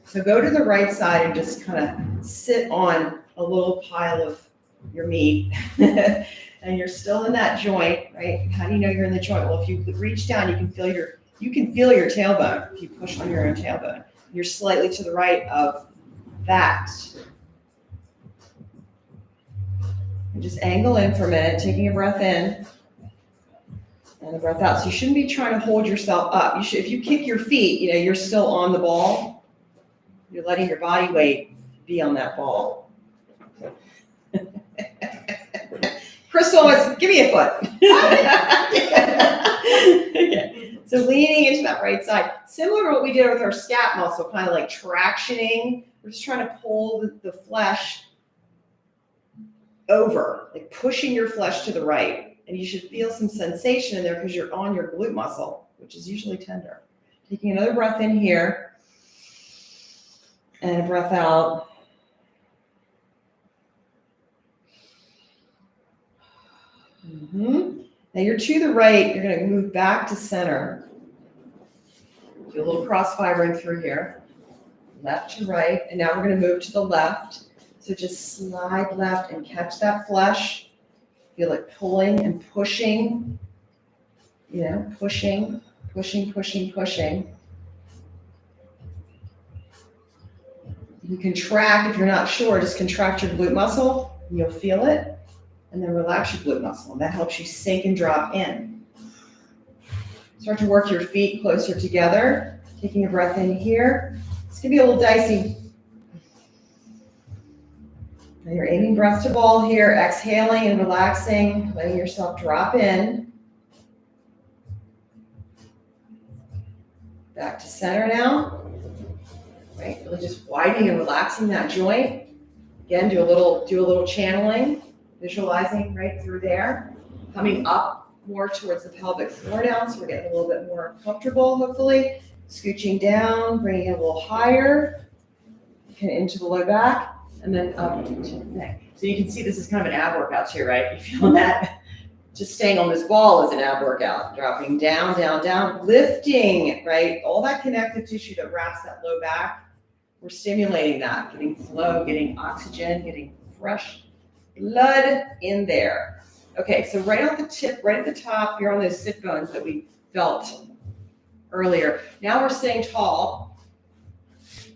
So go to the right side and just kind of sit on a little pile of your meat, and you're still in that joint, right? How do you know you're in the joint? Well, if you reach down, you can feel your tailbone. If you push on your own tailbone, you're slightly to the right of that. And just angle in for a minute, taking a breath in and a breath out. So you shouldn't be trying to hold yourself up. You should, if you kick your feet, you're still on the ball. You're letting your body weight be on that ball. Crystal wants, give me a foot. Okay. So leaning into that right side, similar to what we did with our scap muscle, kind of like tractioning. We're just trying to pull the flesh over, like pushing your flesh to the right. And you should feel some sensation in there because you're on your glute muscle, which is usually tender. Taking another breath in here and a breath out. Now you're to the right, you're going to move back to center. Do a little cross fibering through here. Left to right, and now we're going to move to the left. So just slide left and catch that flesh. Feel it pulling and pushing, pushing. You can contract, if you're not sure, just contract your glute muscle, and you'll feel it, and then relax your glute muscle, and that helps you sink and drop in. Start to work your feet closer together, taking a breath in here. It's gonna be a little dicey. Now you're aiming breath to ball here, exhaling and relaxing, letting yourself drop in. Back to center now. Right, really just widening and relaxing that joint. Again, do a little channeling, visualizing right through there. Coming up more towards the pelvic floor now, so we're getting a little bit more comfortable, hopefully. Scooching down, bringing it a little higher, into the low back, and then up to the neck. So you can see this is kind of an ab workout here, right? You feeling that? Just staying on this ball is an ab workout. Dropping down, down, down, lifting, right? All that connective tissue that wraps that low back, we're stimulating that, getting flow, getting oxygen, getting fresh blood in there. Okay, so right on the tip, right at the top, you're on those sit bones that we felt earlier. Now we're staying tall.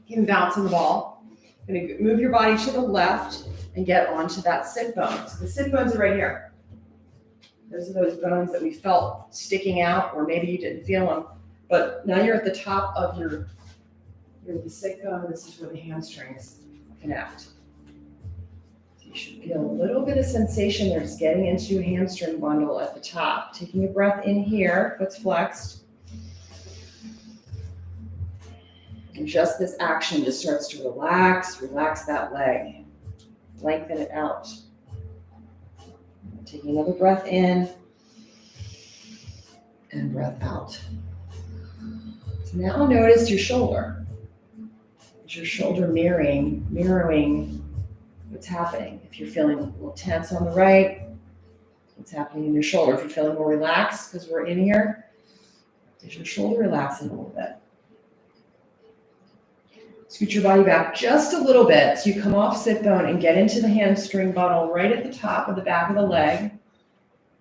You can bounce on the ball. You're gonna move your body to the left and get onto that sit bone. So the sit bones are right here. Those are those bones that we felt sticking out, or maybe you didn't feel them. But now you're at the top of you're the sit bone. This is where the hamstrings connect. So you should feel a little bit of sensation there, just getting into a hamstring bundle at the top. Taking a breath in here, foot's flexed. And just this action just starts to relax that leg. Lengthen it out. Taking another breath in and breath out. So now notice your shoulder. Is your shoulder mirroring what's happening? If you're feeling a little tense on the right, what's happening in your shoulder? If you're feeling more relaxed because we're in here, is your shoulder relaxing a little bit? Scoot your body back just a little bit so you come off sit bone and get into the hamstring bundle right at the top of the back of the leg.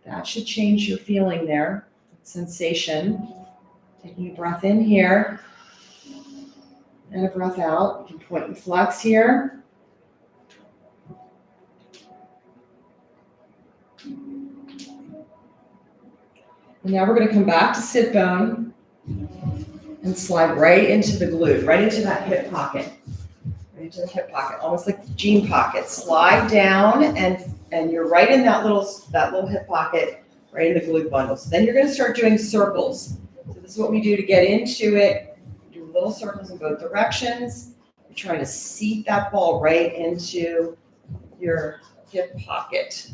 That should change your feeling there, sensation. Taking a breath in here and a breath out. You can point and flex here. And now we're going to come back to sit bone and slide right into the glute, right into that hip pocket. Right into the hip pocket, almost like the jean pocket. Slide down and you're right in that little hip pocket, right in the glute bundle. So then you're going to start doing circles. So this is what we do to get into it. Do little circles in both directions. You're trying to seat that ball right into your hip pocket.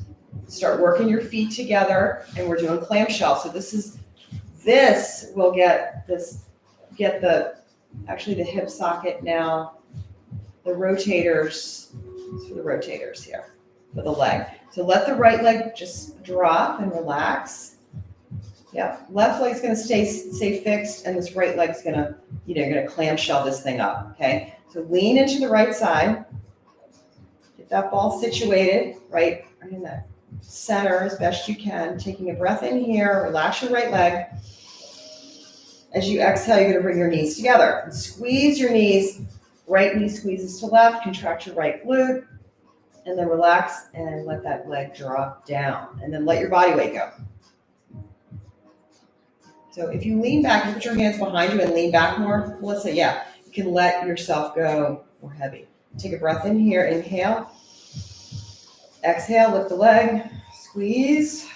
Start working your feet together, and we're doing clamshell. So this will get the hip socket now, the rotators, for the rotators here, for the leg. So let the right leg just drop and relax. Yeah, left leg's gonna stay fixed, and this right leg's gonna clamshell this thing up, okay? So lean into the right side, get that ball situated, right in that center as best you can, taking a breath in here, relax your right leg. As you exhale, you're going to bring your knees together. And squeeze your knees. Right knee squeezes to left. Contract your right glute. And then relax and let that leg drop down. And then let your body weight go. So if you lean back, you put your hands behind you and lean back more. Let's say, you can let yourself go more heavy. Take a breath in here. Inhale. Exhale, lift the leg. Squeeze.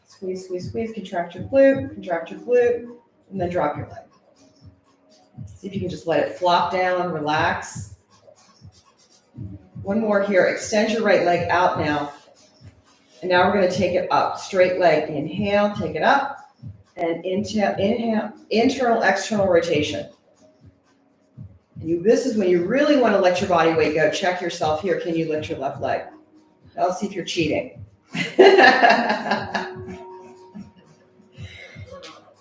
Squeeze, squeeze, squeeze. Contract your glute. And then drop your leg. See if you can just let it flop down, relax. One more here. Extend your right leg out now. And now we're going to take it up. Straight leg. Inhale, take it up. And inhale, internal, external rotation. And this is when you really want to let your body weight go. Check yourself here. Can you lift your left leg? I'll see if you're cheating.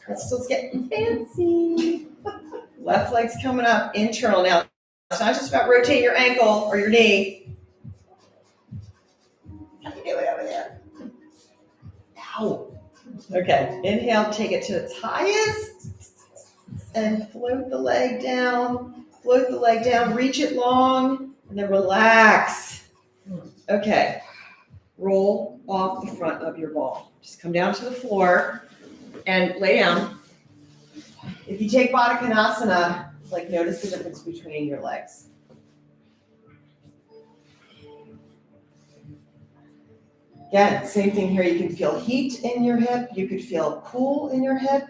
Crystal's getting fancy. Left leg's coming up, internal. Now, it's not just about rotating your ankle or your knee. How do you do it over there? Ow. Okay, inhale, take it to its highest. And float the leg down. Reach it long. And then relax. Okay. Roll off the front of your ball. Just come down to the floor. And lay down. If you take Baddha Konasana, notice the difference between your legs. Again, same thing here. You can feel heat in your hip. You could feel cool in your hip.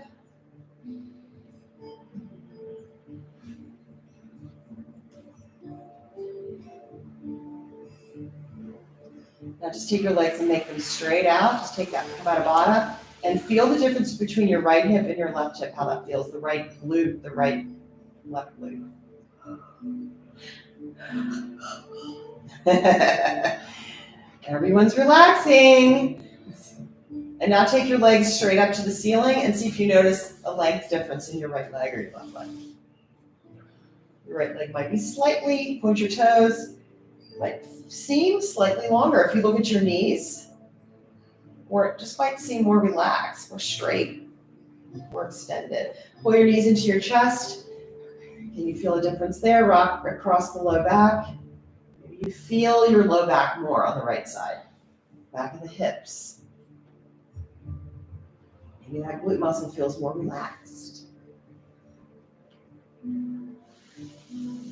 Now just take your legs and make them straight out. Just take that Tabata and feel the difference between your right hip and your left hip, how that feels. The right glute, the right left glute. Everyone's relaxing. And now take your legs straight up to the ceiling and see if you notice a length difference in your right leg or your left leg. Your right leg might be slightly, point your toes, might seem slightly longer if you look at your knees, or it just might seem more relaxed, more straight, more extended. Pull your knees into your chest. Can you feel a difference there? Rock across the low back. Maybe you feel your low back more on the right side. Back of the hips. Maybe that glute muscle feels more relaxed.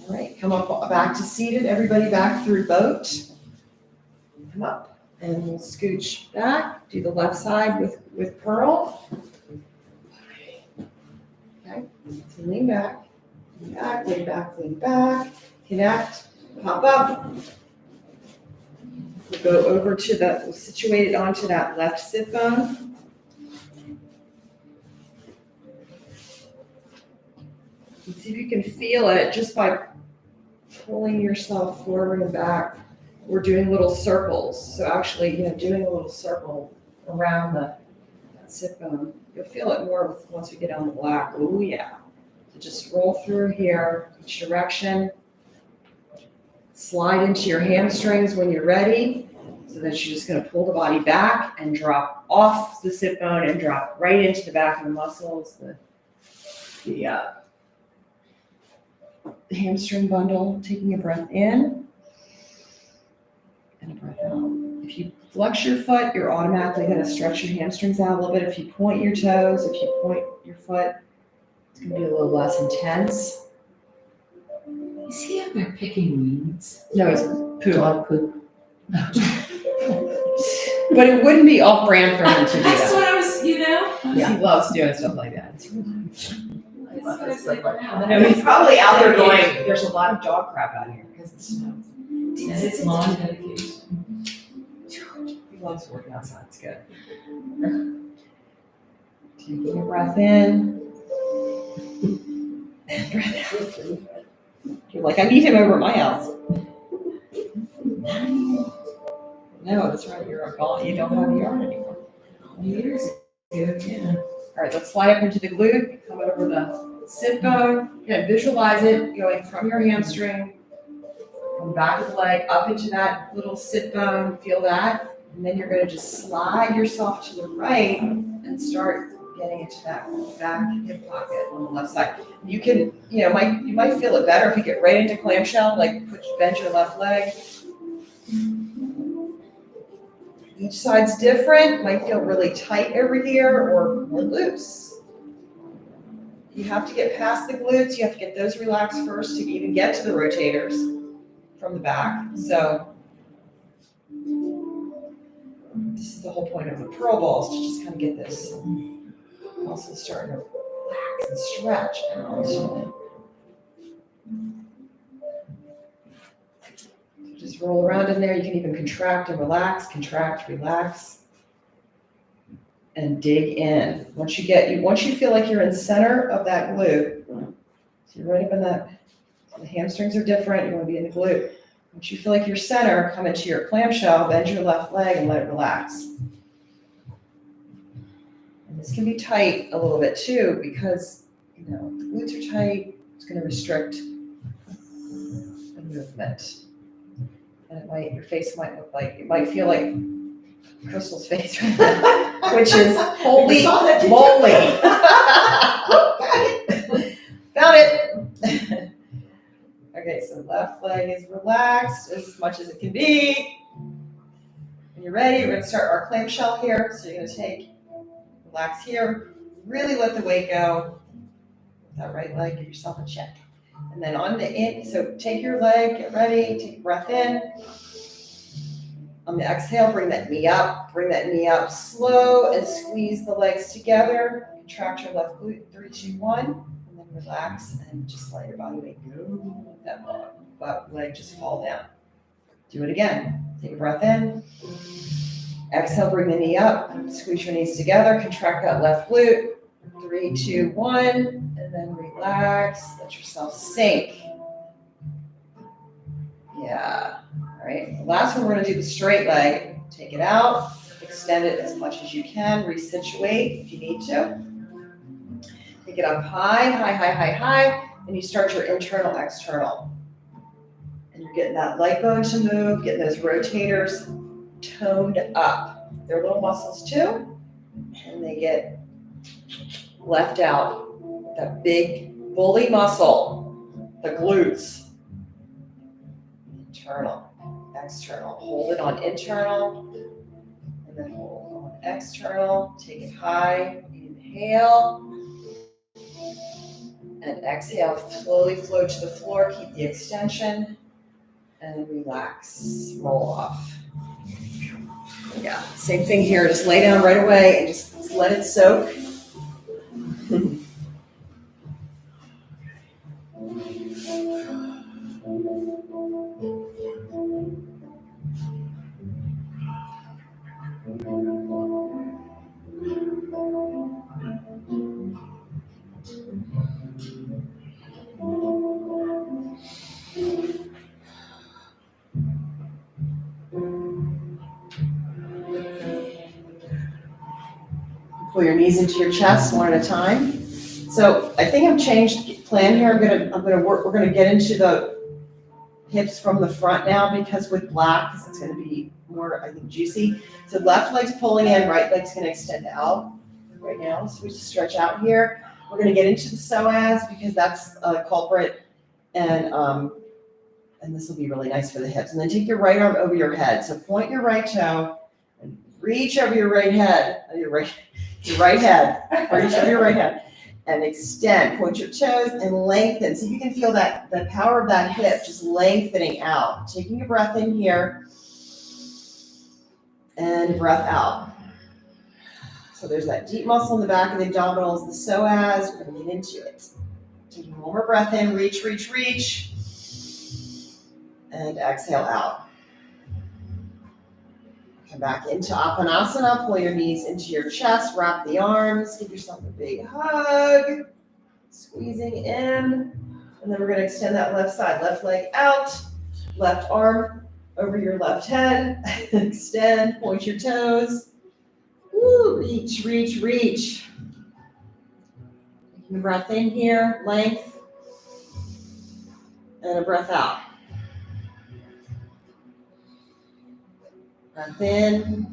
All right, come up back to seated. Everybody back through boat. Come up and we'll scooch back. Do the left side with curl. Okay, so lean back, lean back, lean back, lean back. Connect, pop up. We'll go over to we'll situate it onto that left sit bone. And see if you can feel it just by pulling yourself forward and back. We're doing little circles. So actually, doing a little circle around that sit bone. You'll feel it more once we get on the black. Oh yeah. So just roll through here, each direction. Slide into your hamstrings when you're ready. So that you're just going to pull the body back and drop off the sit bone and drop right into the back of the muscles, the hamstring bundle. Taking a breath in and a breath out. If you flex your foot, you're automatically going to stretch your hamstrings out a little bit. If you point your toes, if you point your foot, it's going to be a little less intense. Is he out there picking weeds? No, it's poop. Dog poop. But it wouldn't be off-brand for him to do That's that. what I was, He loves doing stuff like that. That's what I was like, wow. No, he's probably out there going, there's a lot of dog crap out here because it snows. Yeah, it's long dedication. He loves working outside, it's good. Taking a breath in. And breath out. You're like, I need him over at my house. No, that's right, you're a gone. You don't have a yard anymore. Years ago, yeah. All right, let's slide up into the glute, come over the sit bone. Again, visualize it going from your hamstring, from the back of the leg, up into that little sit bone, feel that. And then you're gonna just slide yourself to the right and start getting into that back hip pocket on the left side. You can, you might feel it better if you get right into clamshell, like bend your left leg. Each side's different, might feel really tight over here or loose. You have to get past the glutes, you have to get those relaxed first to even get to the rotators from the back. So this is the whole point of the pearl balls, to just kind of get this muscle starting to relax and stretch out. Just roll around in there. You can even contract and relax, contract, relax, and dig in. Once you feel like you're in the center of that glute, so you're right up in that, the hamstrings are different, you want to be in the glute. Once you feel like you're center, come into your clamshell, bend your left leg and let it relax. And this can be tight a little bit too, because the glutes are tight, it's going to restrict the movement. And your face might look like, it might feel like Crystal's face, which is holy moly. Found it. Okay, so left leg is relaxed as much as it can be. When you're ready, we're going to start our clamshell here. So you're going to relax here, really let the weight go. That right leg, give yourself a check. And then on the in, so take your leg, get ready, take a breath in. On the exhale, bring that knee up, slow and squeeze the legs together. Contract your left glute, 3, 2, 1, and then relax and just let your body weight go. Let that leg just fall down. Do it again. Take a breath in. Exhale, bring the knee up, squeeze your knees together, contract that left glute. 3, 2, 1, and then relax. Let yourself sink. Yeah. All right. The last one, we're going to do the straight leg. Take it out, extend it as much as you can, resituate if you need to. Take it up high, and you start your internal, external. And you're getting that leg bone to move, getting those rotators toned up. They're little muscles too, and they get left out. That big bully muscle, the glutes. Internal, external. Hold it on internal, and then hold on external. Take it high. Inhale. And exhale. Slowly float to the floor. Keep the extension. And relax. Roll off. Yeah, same thing here. Just lay down right away and just let it soak. Pull your knees into your chest one at a time. So I think I've changed plan here. We're gonna get into the hips from the front now because with black, because it's gonna be more, I think, juicy. So left leg's pulling in, right leg's gonna extend out right now. So we just stretch out here. We're gonna get into the psoas because that's a culprit, and this will be really nice for the hips. And then take your right arm over your head. So point your right toe and reach over your right head, your right head, reach over your right head, and extend. Point your toes and lengthen. See if you can feel that, the power of that hip just lengthening out. Taking a breath in here, and breath out. So there's that deep muscle in the back of the abdominals, the psoas. We're going to get into it. Taking one more breath in, reach, and exhale out. Come back into Apanasana, pull your knees into your chest, wrap the arms, give yourself a big hug, squeezing in, and then we're going to extend that left side, left leg out, left arm over your left head, extend, point your toes, woo, reach. Taking a breath in here, length, and a breath out. Breath in,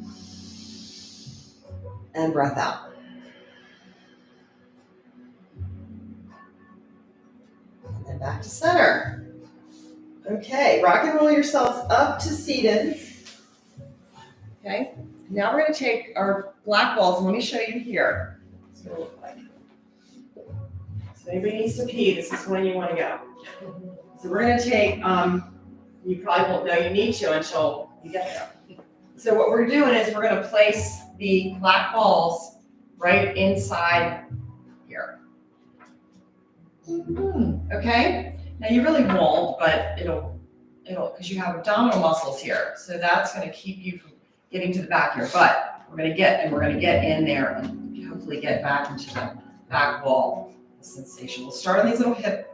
and breath out. And then back to center. Okay, rock and roll yourself up to seated. Okay, now we're going to take our black balls, and let me show you here. So anybody needs to pee, this is when you want to go. So we're going to take, you probably won't know you need to until you get there. So what we're doing is we're going to place the black balls right inside here. Okay? Now you really won't, but it'll, because you have abdominal muscles here. So that's going to keep you from getting to the back here. But we're going to get in there and hopefully get back into the back wall sensation. We'll start on these little hip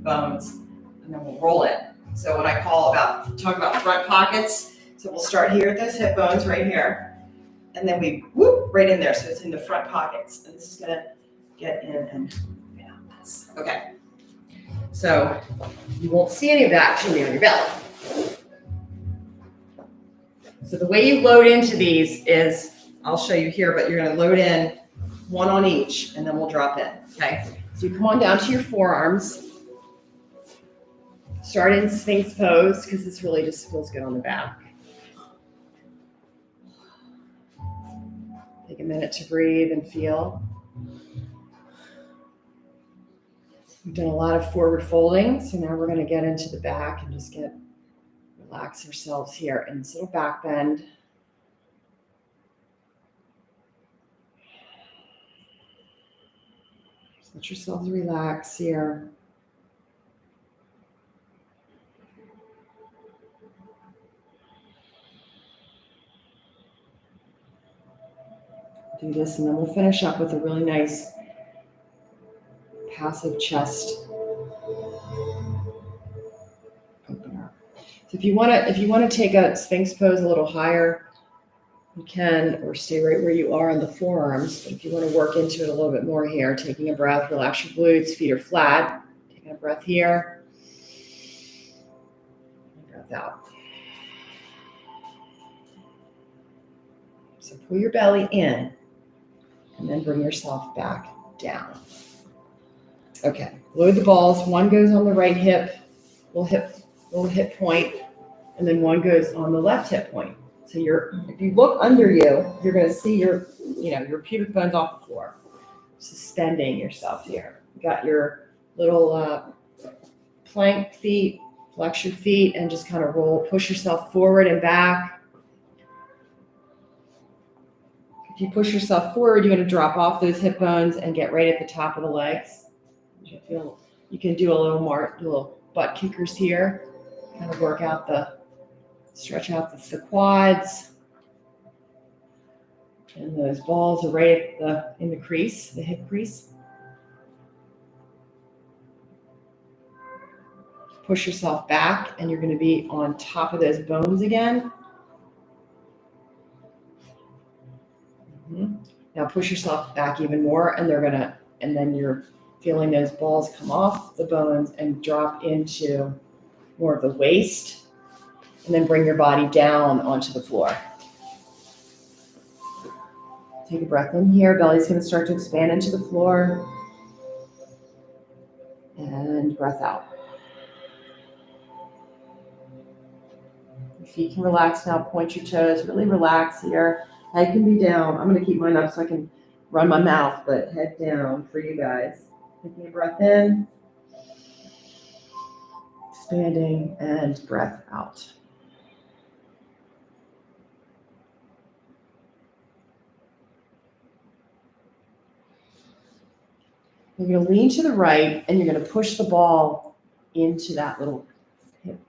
bones and then we'll roll it. So when I talk about front pockets, so we'll start here at those hip bones right here, and then we whoop right in there. So it's in the front pockets, and this is gonna get in and this. Okay. So you won't see any of that till you're in your belly. So the way you load into these is, I'll show you here, but you're gonna load in one on each, and then we'll drop in. Okay. So you come on down to your forearms. Start in Sphinx pose because this really just feels good on the back. Take a minute to breathe and feel. We've done a lot of forward folding, so now we're going to get into the back and just get Relax ourselves here in this little back bend. Just let yourselves relax here. Do this, and then we'll finish up with a really nice passive chest opener. So if you want to take a Sphinx pose a little higher, you can, or stay right where you are on the forearms. But if you want to work into it a little bit more here, taking a breath, relax your glutes, feet are flat. Taking a breath here, and breath out. So pull your belly in, and then bring yourself back down. Okay, load the balls. One goes on the right hip, little hip point, and then one goes on the left hip point. So if you look under you, you're going to see your pubic bones off the floor, suspending yourself here. You got your little plank feet, flex your feet, and just kind of push yourself forward and back. If you push yourself forward, you're going to drop off those hip bones and get right at the top of the legs. You can do a little butt kickers here, kind of stretch out the quads. And those balls are right in the crease, the hip crease. Push yourself back, and you're going to be on top of those bones again. Now push yourself back even more, and then you're feeling those balls come off the bones and drop into more of the waist, and then bring your body down onto the floor. Take a breath in here. Belly's going to start to expand into the floor. And breath out. Your feet can relax now. Point your toes. Really relax here. Head can be down. I'm going to keep mine up so I can run my mouth, but head down for you guys. Taking a breath in. Expanding, and breath out. You're going to lean to the right, and you're going to push the ball into that little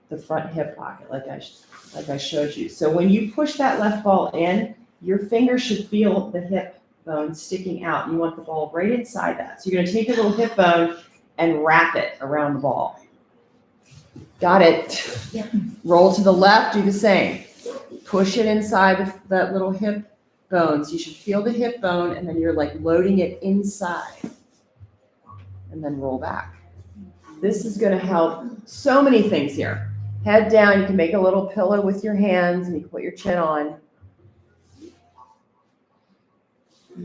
the front hip pocket, like I showed you. So when you push that left ball in, your finger should feel the hip bone sticking out. You want the ball right inside that. So you're going to take your little hip bone and wrap it around the ball. Got it? Yeah. Roll to the left, do the same. Push it inside that little hip bone. So you should feel the hip bone, and then you're like loading it inside. And then roll back. This is going to help so many things here. Head down. You can make a little pillow with your hands, and you can put your chin on.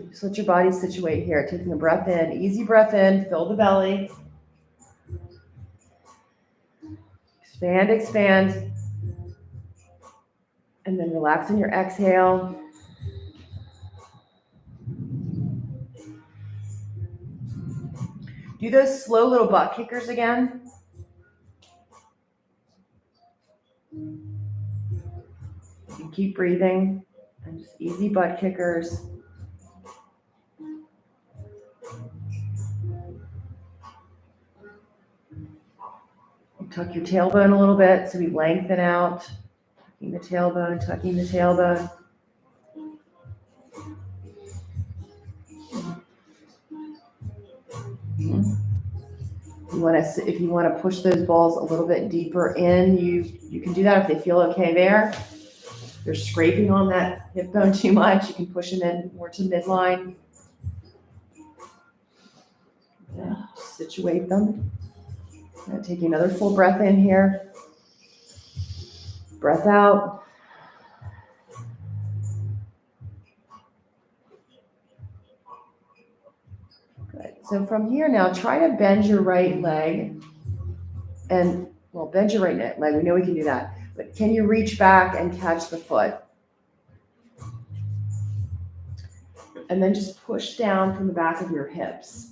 Just let your body situate here. Taking a breath in. Easy breath in. Fill the belly. Expand, expand. And then relax in your exhale. Do those slow little butt kickers again. And keep breathing. And just easy butt kickers. Tuck your tailbone a little bit so we lengthen out. Tucking the tailbone, tucking the tailbone. If you want to push those balls a little bit deeper in, you can do that if they feel okay there. If they're scraping on that hip bone too much, you can push them in more to midline. Yeah, situate them. Taking another full breath in here. Breath out. Good. So from here now, try to bend your right leg. Bend your right leg. We know we can do that. But can you reach back and catch the foot? And then just push down from the back of your hips.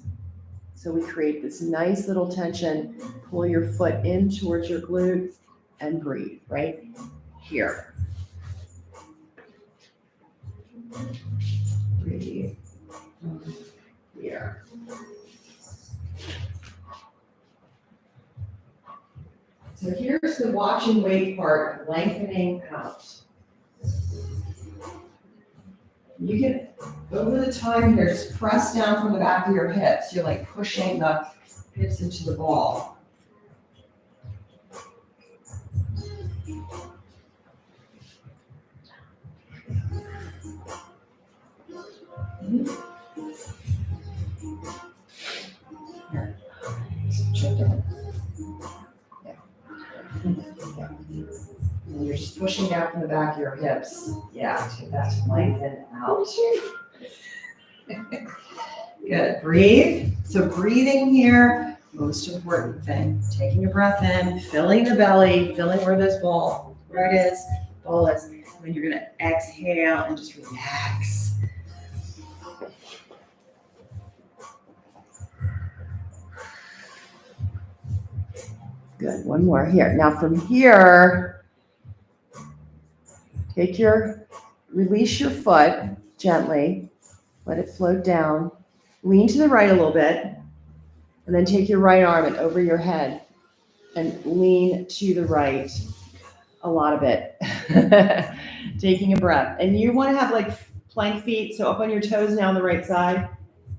So we create this nice little tension. Pull your foot in towards your glute. and breathe right here. Breathe here. So here's the watch and wait part, lengthening out. You can, over the time here, just press down from the back of your hips. You're like pushing the hips into the ball. Here. Check it. Yeah. And you're just pushing down from the back of your hips. Yeah, take that to lengthen out. Good, breathe. So breathing here, most important thing. Taking a breath in, filling the belly, filling where this ball, where it is, ball is. And then you're gonna exhale and just relax. Good, one more here. Now from here, release your foot gently, let it float down. Lean to the right a little bit, and then take your right arm and over your head and lean to the right a lot of it. Taking a breath. And you want to have like plank feet, so up on your toes now on the right side,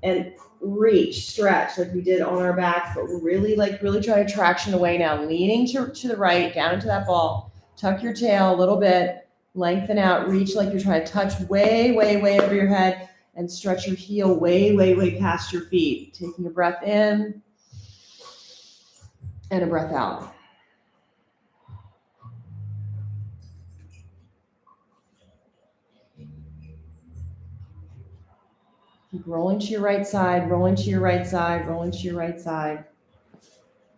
and reach, stretch like we did on our backs, but we're really try to traction away now, leaning to the right, down into that ball. Tuck your tail a little bit, lengthen out, reach like you're trying to touch way, way, way over your head, and stretch your heel way, way, way past your feet. Taking a breath in and a breath out. Keep rolling to your right side, rolling to your right side, rolling to your right side.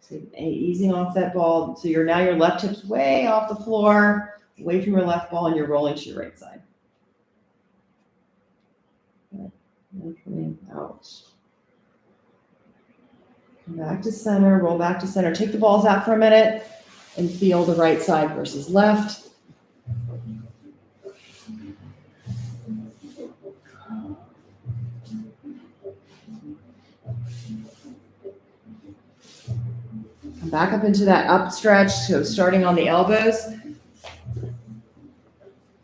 So easing off that ball. So your left hip's way off the floor, away from your left ball, and you're rolling to your right side. Good. And coming out. Come back to center, roll back to center. Take the balls out for a minute and feel the right side versus left. Come back up into that up stretch. So starting on the elbows,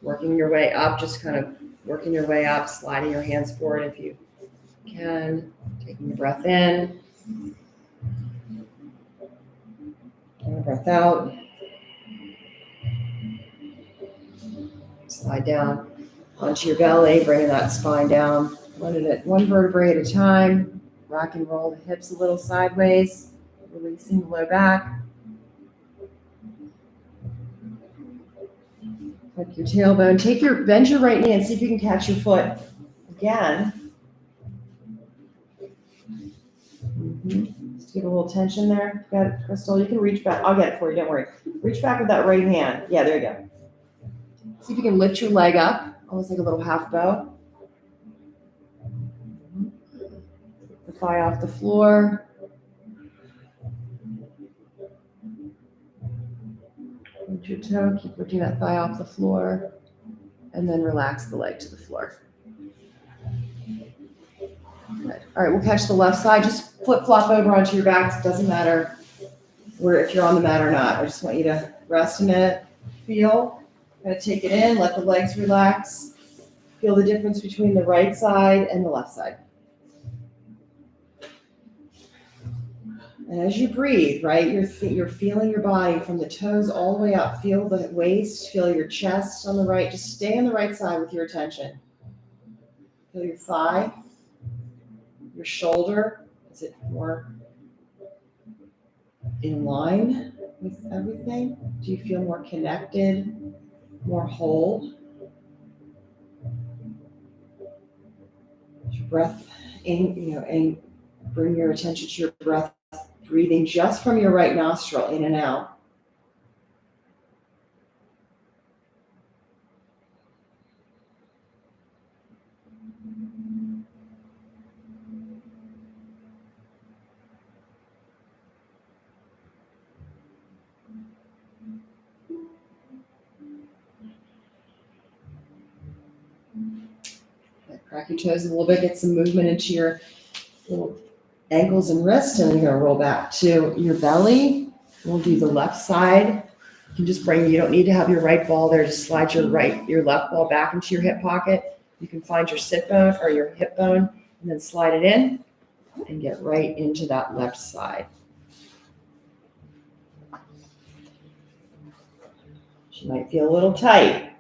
working your way up, just kind of working your way up, sliding your hands forward if you can, taking a breath in, and a breath out. Slide down onto your belly, bringing that spine down, one vertebrae at a time. Rock and roll the hips a little sideways, releasing the low back. Tuck your tailbone. Bend your right knee and see if you can catch your foot again. Just get a little tension there. Got it, Crystal? You can reach back. I'll get it for you. Don't worry. Reach back with that right hand. Yeah, there you go. See if you can lift your leg up, almost like a little half bow. The thigh off the floor. Lift your toe, keep lifting that thigh off the floor, and then relax the leg to the floor. Good. All right, we'll catch the left side. Just flip-flop over onto your back. It doesn't matter if you're on the mat or not. I just want you to rest a minute, feel, kind of take it in, let the legs relax. Feel the difference between the right side and the left side. And as you breathe, right, you're feeling your body from the toes all the way up. Feel the waist, feel your chest on the right. Just stay on the right side with your attention. Feel your thigh, your shoulder. Is it more in line with everything? Do you feel more connected, more whole? Your breath in, and bring your attention to your breath. Breathing just from your right nostril in and out. Crack your toes a little bit, get some movement into your little ankles and wrists, and you're gonna roll back to your belly. We'll do the left side. You can just you don't need to have your right ball there, just slide your left ball back into your hip pocket. You can find your sit bone or your hip bone and then slide it in and get right into that left side. She might feel a little tight,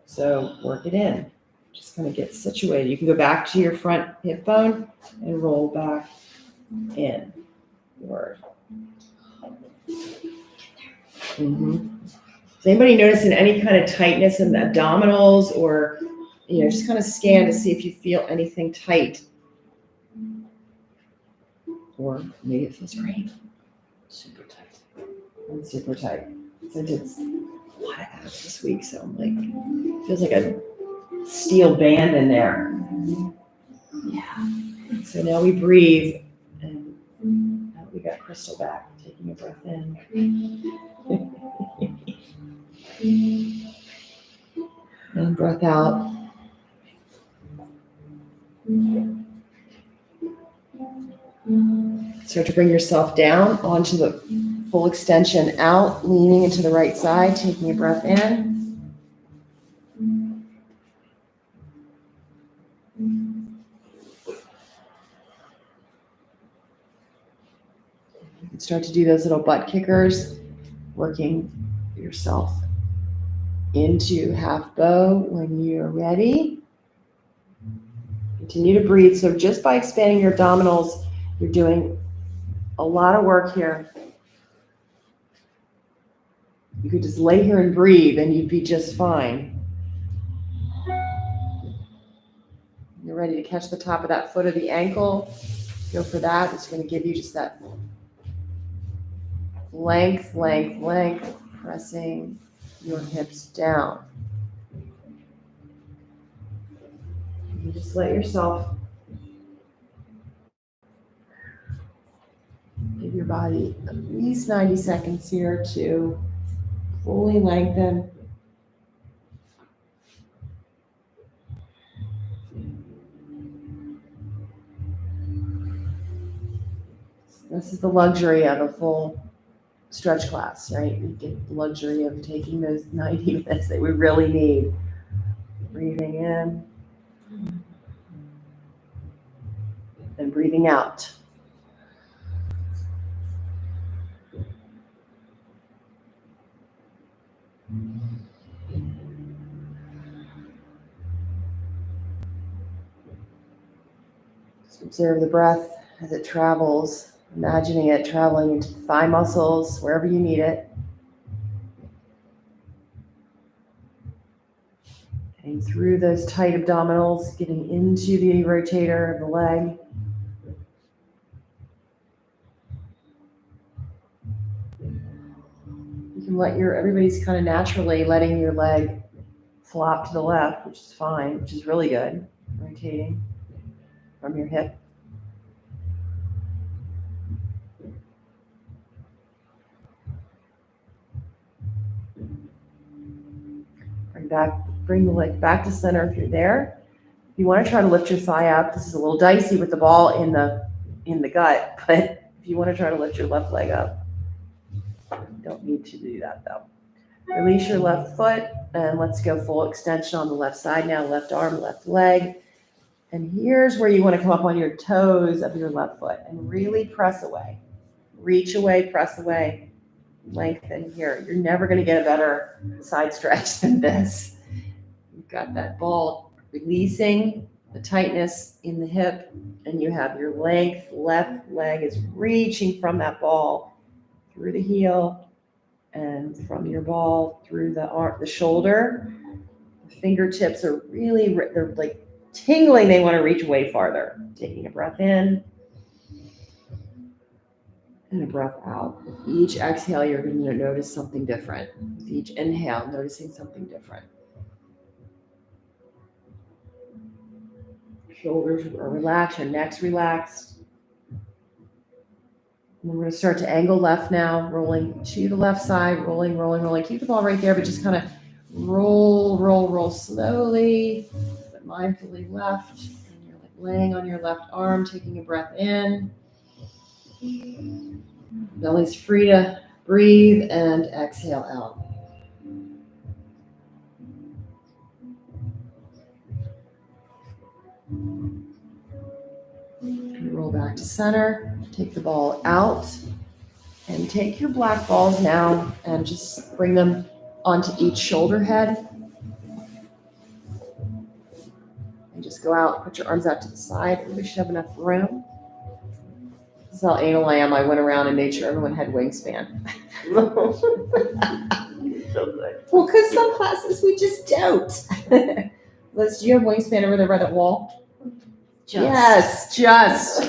so work it in. Just kind of get situated. You can go back to your front hip bone and roll back in. Word. Is anybody noticing any kind of tightness in the abdominals, or just kind of scan to see if you feel anything tight, or maybe it feels great. Super tight. And super tight. So I did a lot of abs this week, so I'm like, feels like a steel band in there. Yeah. So now we breathe, and now we got Crystal back, taking a breath in. And breath out. Start to bring yourself down onto the full extension out, leaning into the right side, taking a breath in. You can start to do those little butt kickers, working yourself into half bow when you're ready. Continue to breathe. So just by expanding your abdominals, you're doing a lot of work here. You could just lay here and breathe and you'd be just fine. You're ready to catch the top of that foot of the ankle. Go for that. It's going to give you just that length, pressing your hips down. You just let yourself give your body at least 90 seconds here to fully lengthen. This is the luxury of a full stretch class, right? We get the luxury of taking those 90 minutes that we really need. Breathing in and breathing out. Just observe the breath as it travels, imagining it traveling into the thigh muscles, wherever you need it. Getting through those tight abdominals, getting into the rotator of the leg. You can everybody's kind of naturally letting your leg flop to the left, which is fine, which is really good. Rotating from your hip. Bring the leg back to center if you're there. If you want to try to lift your thigh up, this is a little dicey with the ball in the gut, but if you want to try to lift your left leg up, you don't need to do that though. Release your left foot and let's go full extension on the left side now, left arm, left leg. And here's where you want to come up on your toes of your left foot and really press away. Reach away, press away, lengthen here. You're never going to get a better side stretch than this. You've got that ball releasing the tightness in the hip, and you have your length. Left leg is reaching from that ball through the heel and from your ball through the arm, the shoulder. The fingertips are really, they're like tingling. They want to reach way farther. Taking a breath in and a breath out. With each exhale, you're going to notice something different. With each inhale, noticing something different. Shoulders are relaxed, your neck's relaxed. And we're going to start to angle left now, rolling to the left side, rolling, rolling, rolling. Keep the ball right there, but just kind of roll slowly, but mindfully left, and you're like laying on your left arm, taking a breath in. Belly's free to breathe and exhale out. Roll back to center, take the ball out, and take your black balls now and just bring them onto each shoulder head. And just go out, put your arms out to the side. We should have enough room. This is how anal I am. I went around and made sure everyone had wingspan. Well, because some classes we just don't. Liz, do you have wingspan over there by that wall? Yes, just.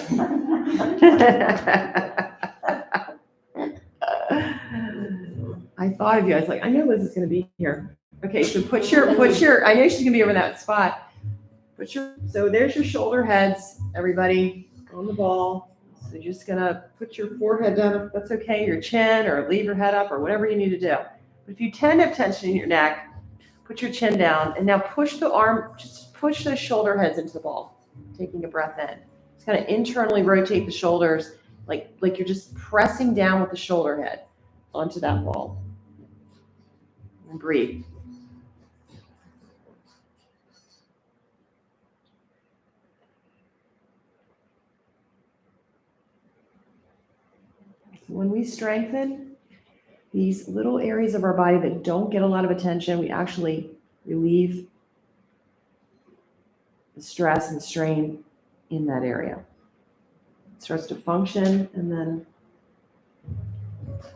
I thought of you. I was like, I know Liz is going to be here. Okay, so put your. I know she's going to be over that spot. So there's your shoulder heads, everybody, on the ball. So you're just going to put your forehead down if that's okay, your chin, or leave your head up, or whatever you need to do. But if you tend to have tension in your neck, put your chin down, and now push the arm, just push the shoulder heads into the ball, taking a breath in. Just kind of internally rotate the shoulders, like you're just pressing down with the shoulder head onto that ball. And breathe. When we strengthen these little areas of our body that don't get a lot of attention, we actually relieve the stress and strain in that area. It starts to function, and then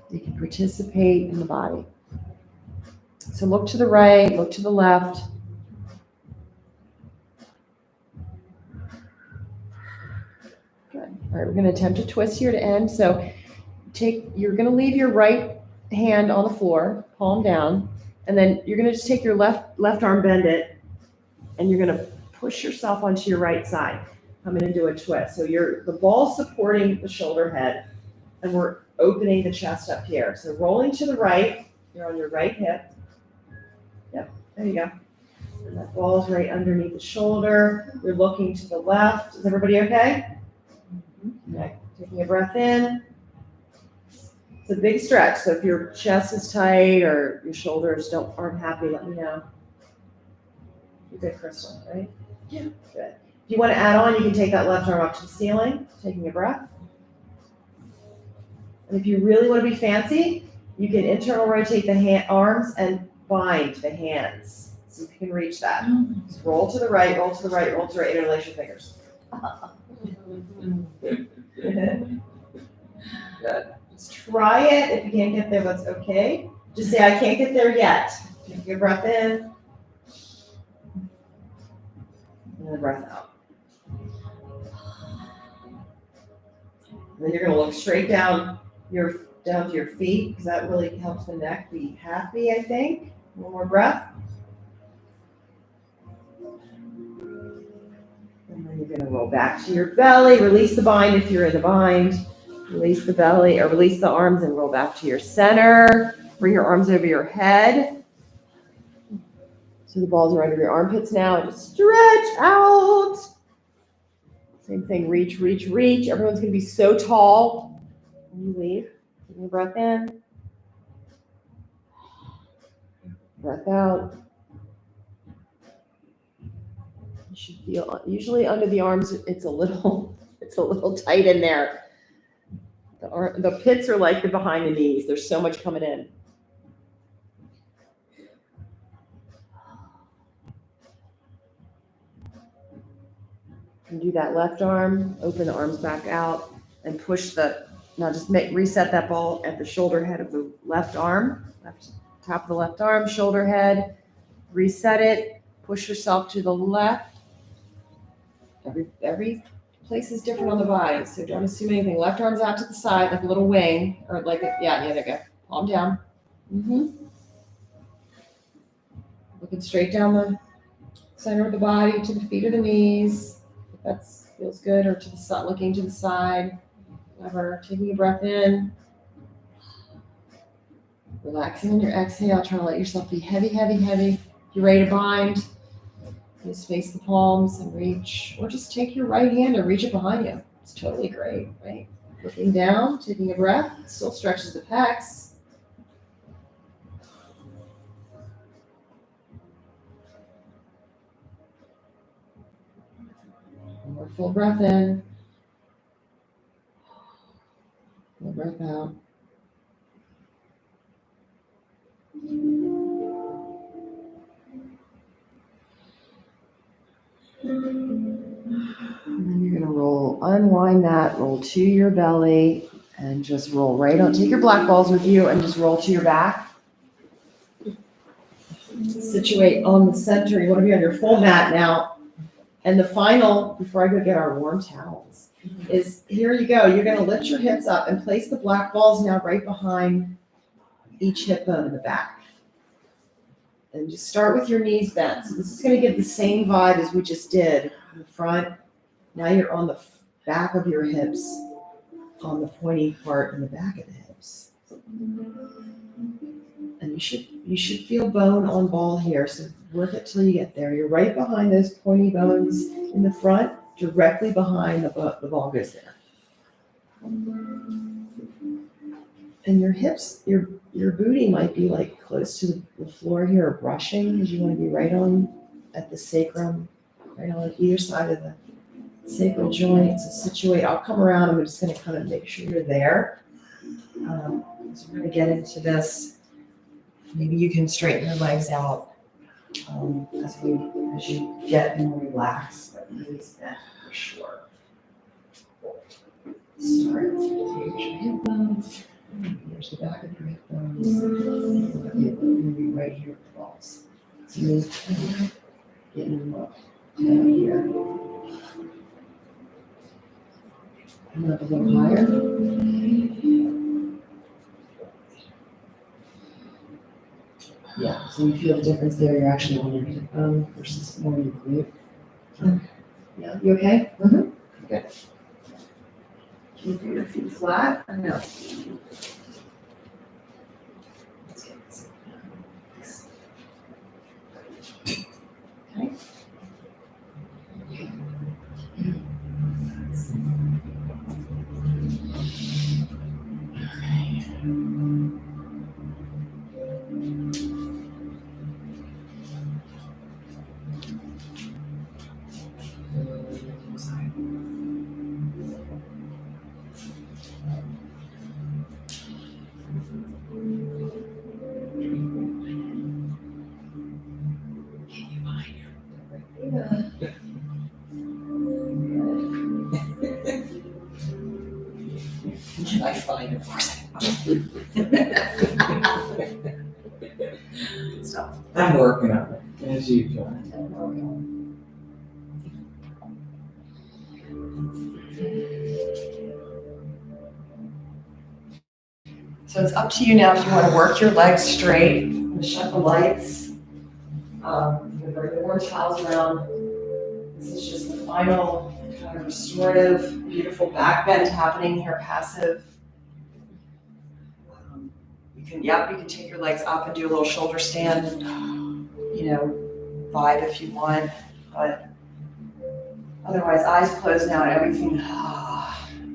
they can participate in the body. So look to the right, look to the left. Good. All right, we're going to attempt a twist here to end. So you're going to leave your right hand on the floor, palm down, and then you're going to just take your left arm, bend it, and you're going to push yourself onto your right side. Coming into a twist. So the ball supporting the shoulder head, and we're opening the chest up here. So rolling to the right, you're on your right hip. Yep, there you go. And that ball's right underneath the shoulder. You're looking to the left. Is everybody okay? Okay, taking a breath in. It's a big stretch, so if your chest is tight or your shoulders aren't happy, let me know. You're good, Crystal, right? Yeah. Good. If you want to add on, you can take that left arm up to the ceiling, taking a breath. And if you really want to be fancy, you can internal rotate the arms and bind the hands. So if you can reach that. Just roll to the right, roll to the right, roll to the right, interlace your fingers. Good. Just try it. If you can't get there, that's okay. Just say, I can't get there yet. Take a breath in. And then breath out. And then you're going to look straight down to your feet, because that really helps the neck be happy, I think. One more breath. And then you're going to roll back to your belly. Release the bind if you're in the bind. Release the belly, or release the arms and roll back to your center. Bring your arms over your head. So the balls are under your armpits now. And just stretch out. Same thing, reach, reach, reach. Everyone's going to be so tall when you leave. Taking a breath in. Breath out. You should feel, usually under the arms, it's a little tight in there. The pits are like the behind the knees. There's so much coming in. And do that left arm, open the arms back out, and push now just reset that ball at the shoulder head of the left arm, top of the left arm, shoulder head, reset it, push yourself to the left. Every place is different on the body, so don't assume anything. Left arm's out to the side like a little wing, or like there you go. Palm down. Looking straight down the center of the body to the feet or the knees. If that feels good, or to the side, looking to the side. Whatever. Taking a breath in. Relaxing on your exhale. Try to let yourself be heavy, heavy, heavy. If you're ready to bind, Just face the palms and reach, or just take your right hand and reach it behind you. It's totally great, right? Looking down, taking a breath, still stretches the pecs. One more full breath in. Full breath out. And then you're gonna roll, unwind that, roll to your belly, and just roll right on. Take your black balls with you and just roll to your back. Situate on the center. You wanna be on your full mat now. And the final, before I go get our warm towels, is here you go. You're gonna lift your hips up and place the black balls now right behind each hip bone in the back. And just start with your knees bent. So this is gonna give the same vibe as we just did in the front. Now you're on the back of your hips, on the pointy part in the back of the hips. And you should feel bone on ball here, so work it till you get there. You're right behind those pointy bones in the front, directly behind the ball goes there. And your hips, your booty might be like close to the floor here or brushing, because you want to be right on at the sacrum, right on either side of the sacral joint. So situate, I'll come around, I'm just gonna kind of make sure you're there. So we're gonna get into this. Maybe you can straighten your legs out as you get more relaxed, but knees bent for sure. Start with your hip bones. Here's the back of your hip bones. Maybe right here with the balls. So move, getting them up down here. Come up a little higher. Yeah, so you feel the difference there. You're actually on your hip bone versus more your glute. Yeah, you okay? Mm-hmm. Good. Keep your feet flat. I know. Let's get this. Okay. Can I find it? Of course Stop. I'm working on it, as usual. So it's up to you now if you want to work your legs straight. I'm gonna shut the lights. I'm gonna bring the warm towels around. This is just the final kind of restorative, beautiful back bend happening here, passive. You can take your legs up and do a little shoulder stand, vibe if you want, but otherwise eyes closed now and everything,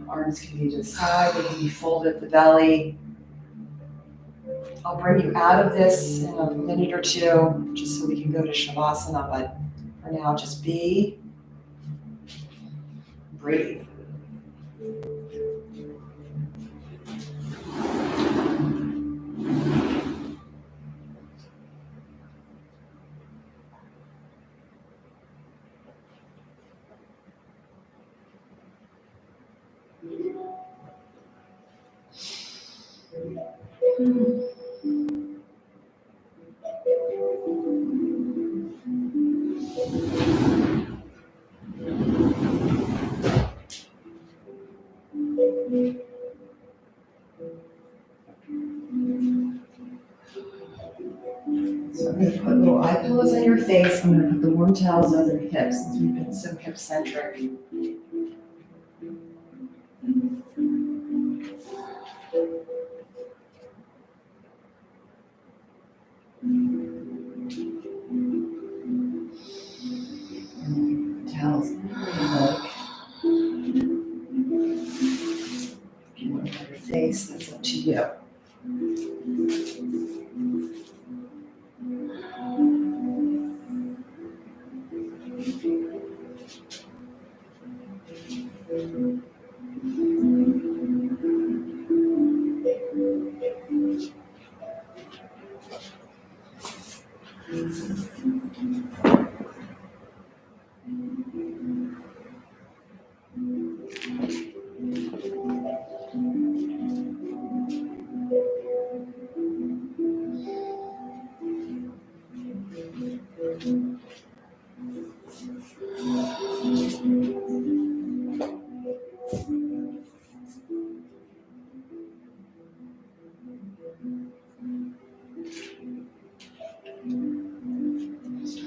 arms can be to the side, they can be folded at the belly. I'll bring you out of this in a minute or two, just so we can go to Shavasana, but for now, just breathe. So I'm going to put little eye pillows on your face. I'm going to put the warm towels over your hips since we've been so hip centric. Start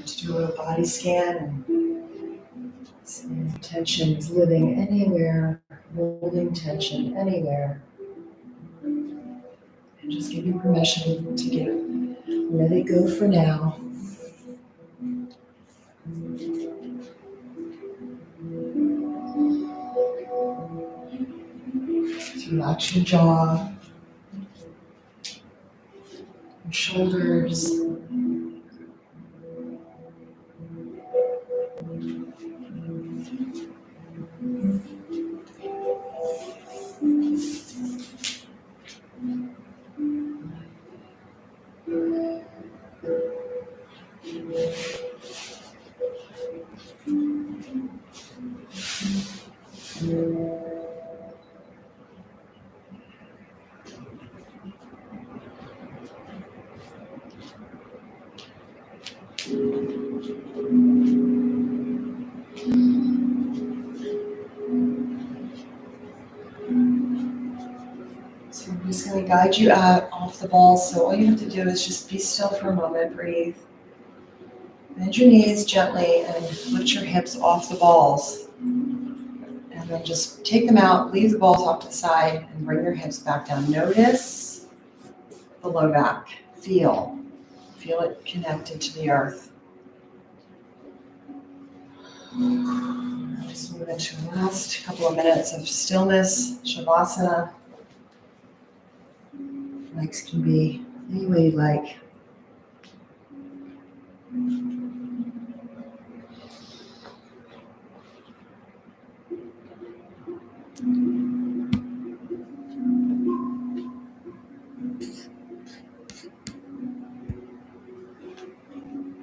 to do a little body scan and see if tension is living anywhere, holding tension anywhere. And just give you permission to let it go for now. So relax your jaw, your shoulders. So I'm just going to guide you out off the balls. So all you have to do is just be still for a moment, breathe. Bend your knees gently and lift your hips off the balls. And then just take them out, leave the balls off to the side, and bring your hips back down. Notice the low back. Feel it connected to the earth. Just move into the last couple of minutes of stillness, Shavasana. Legs can be any way you like.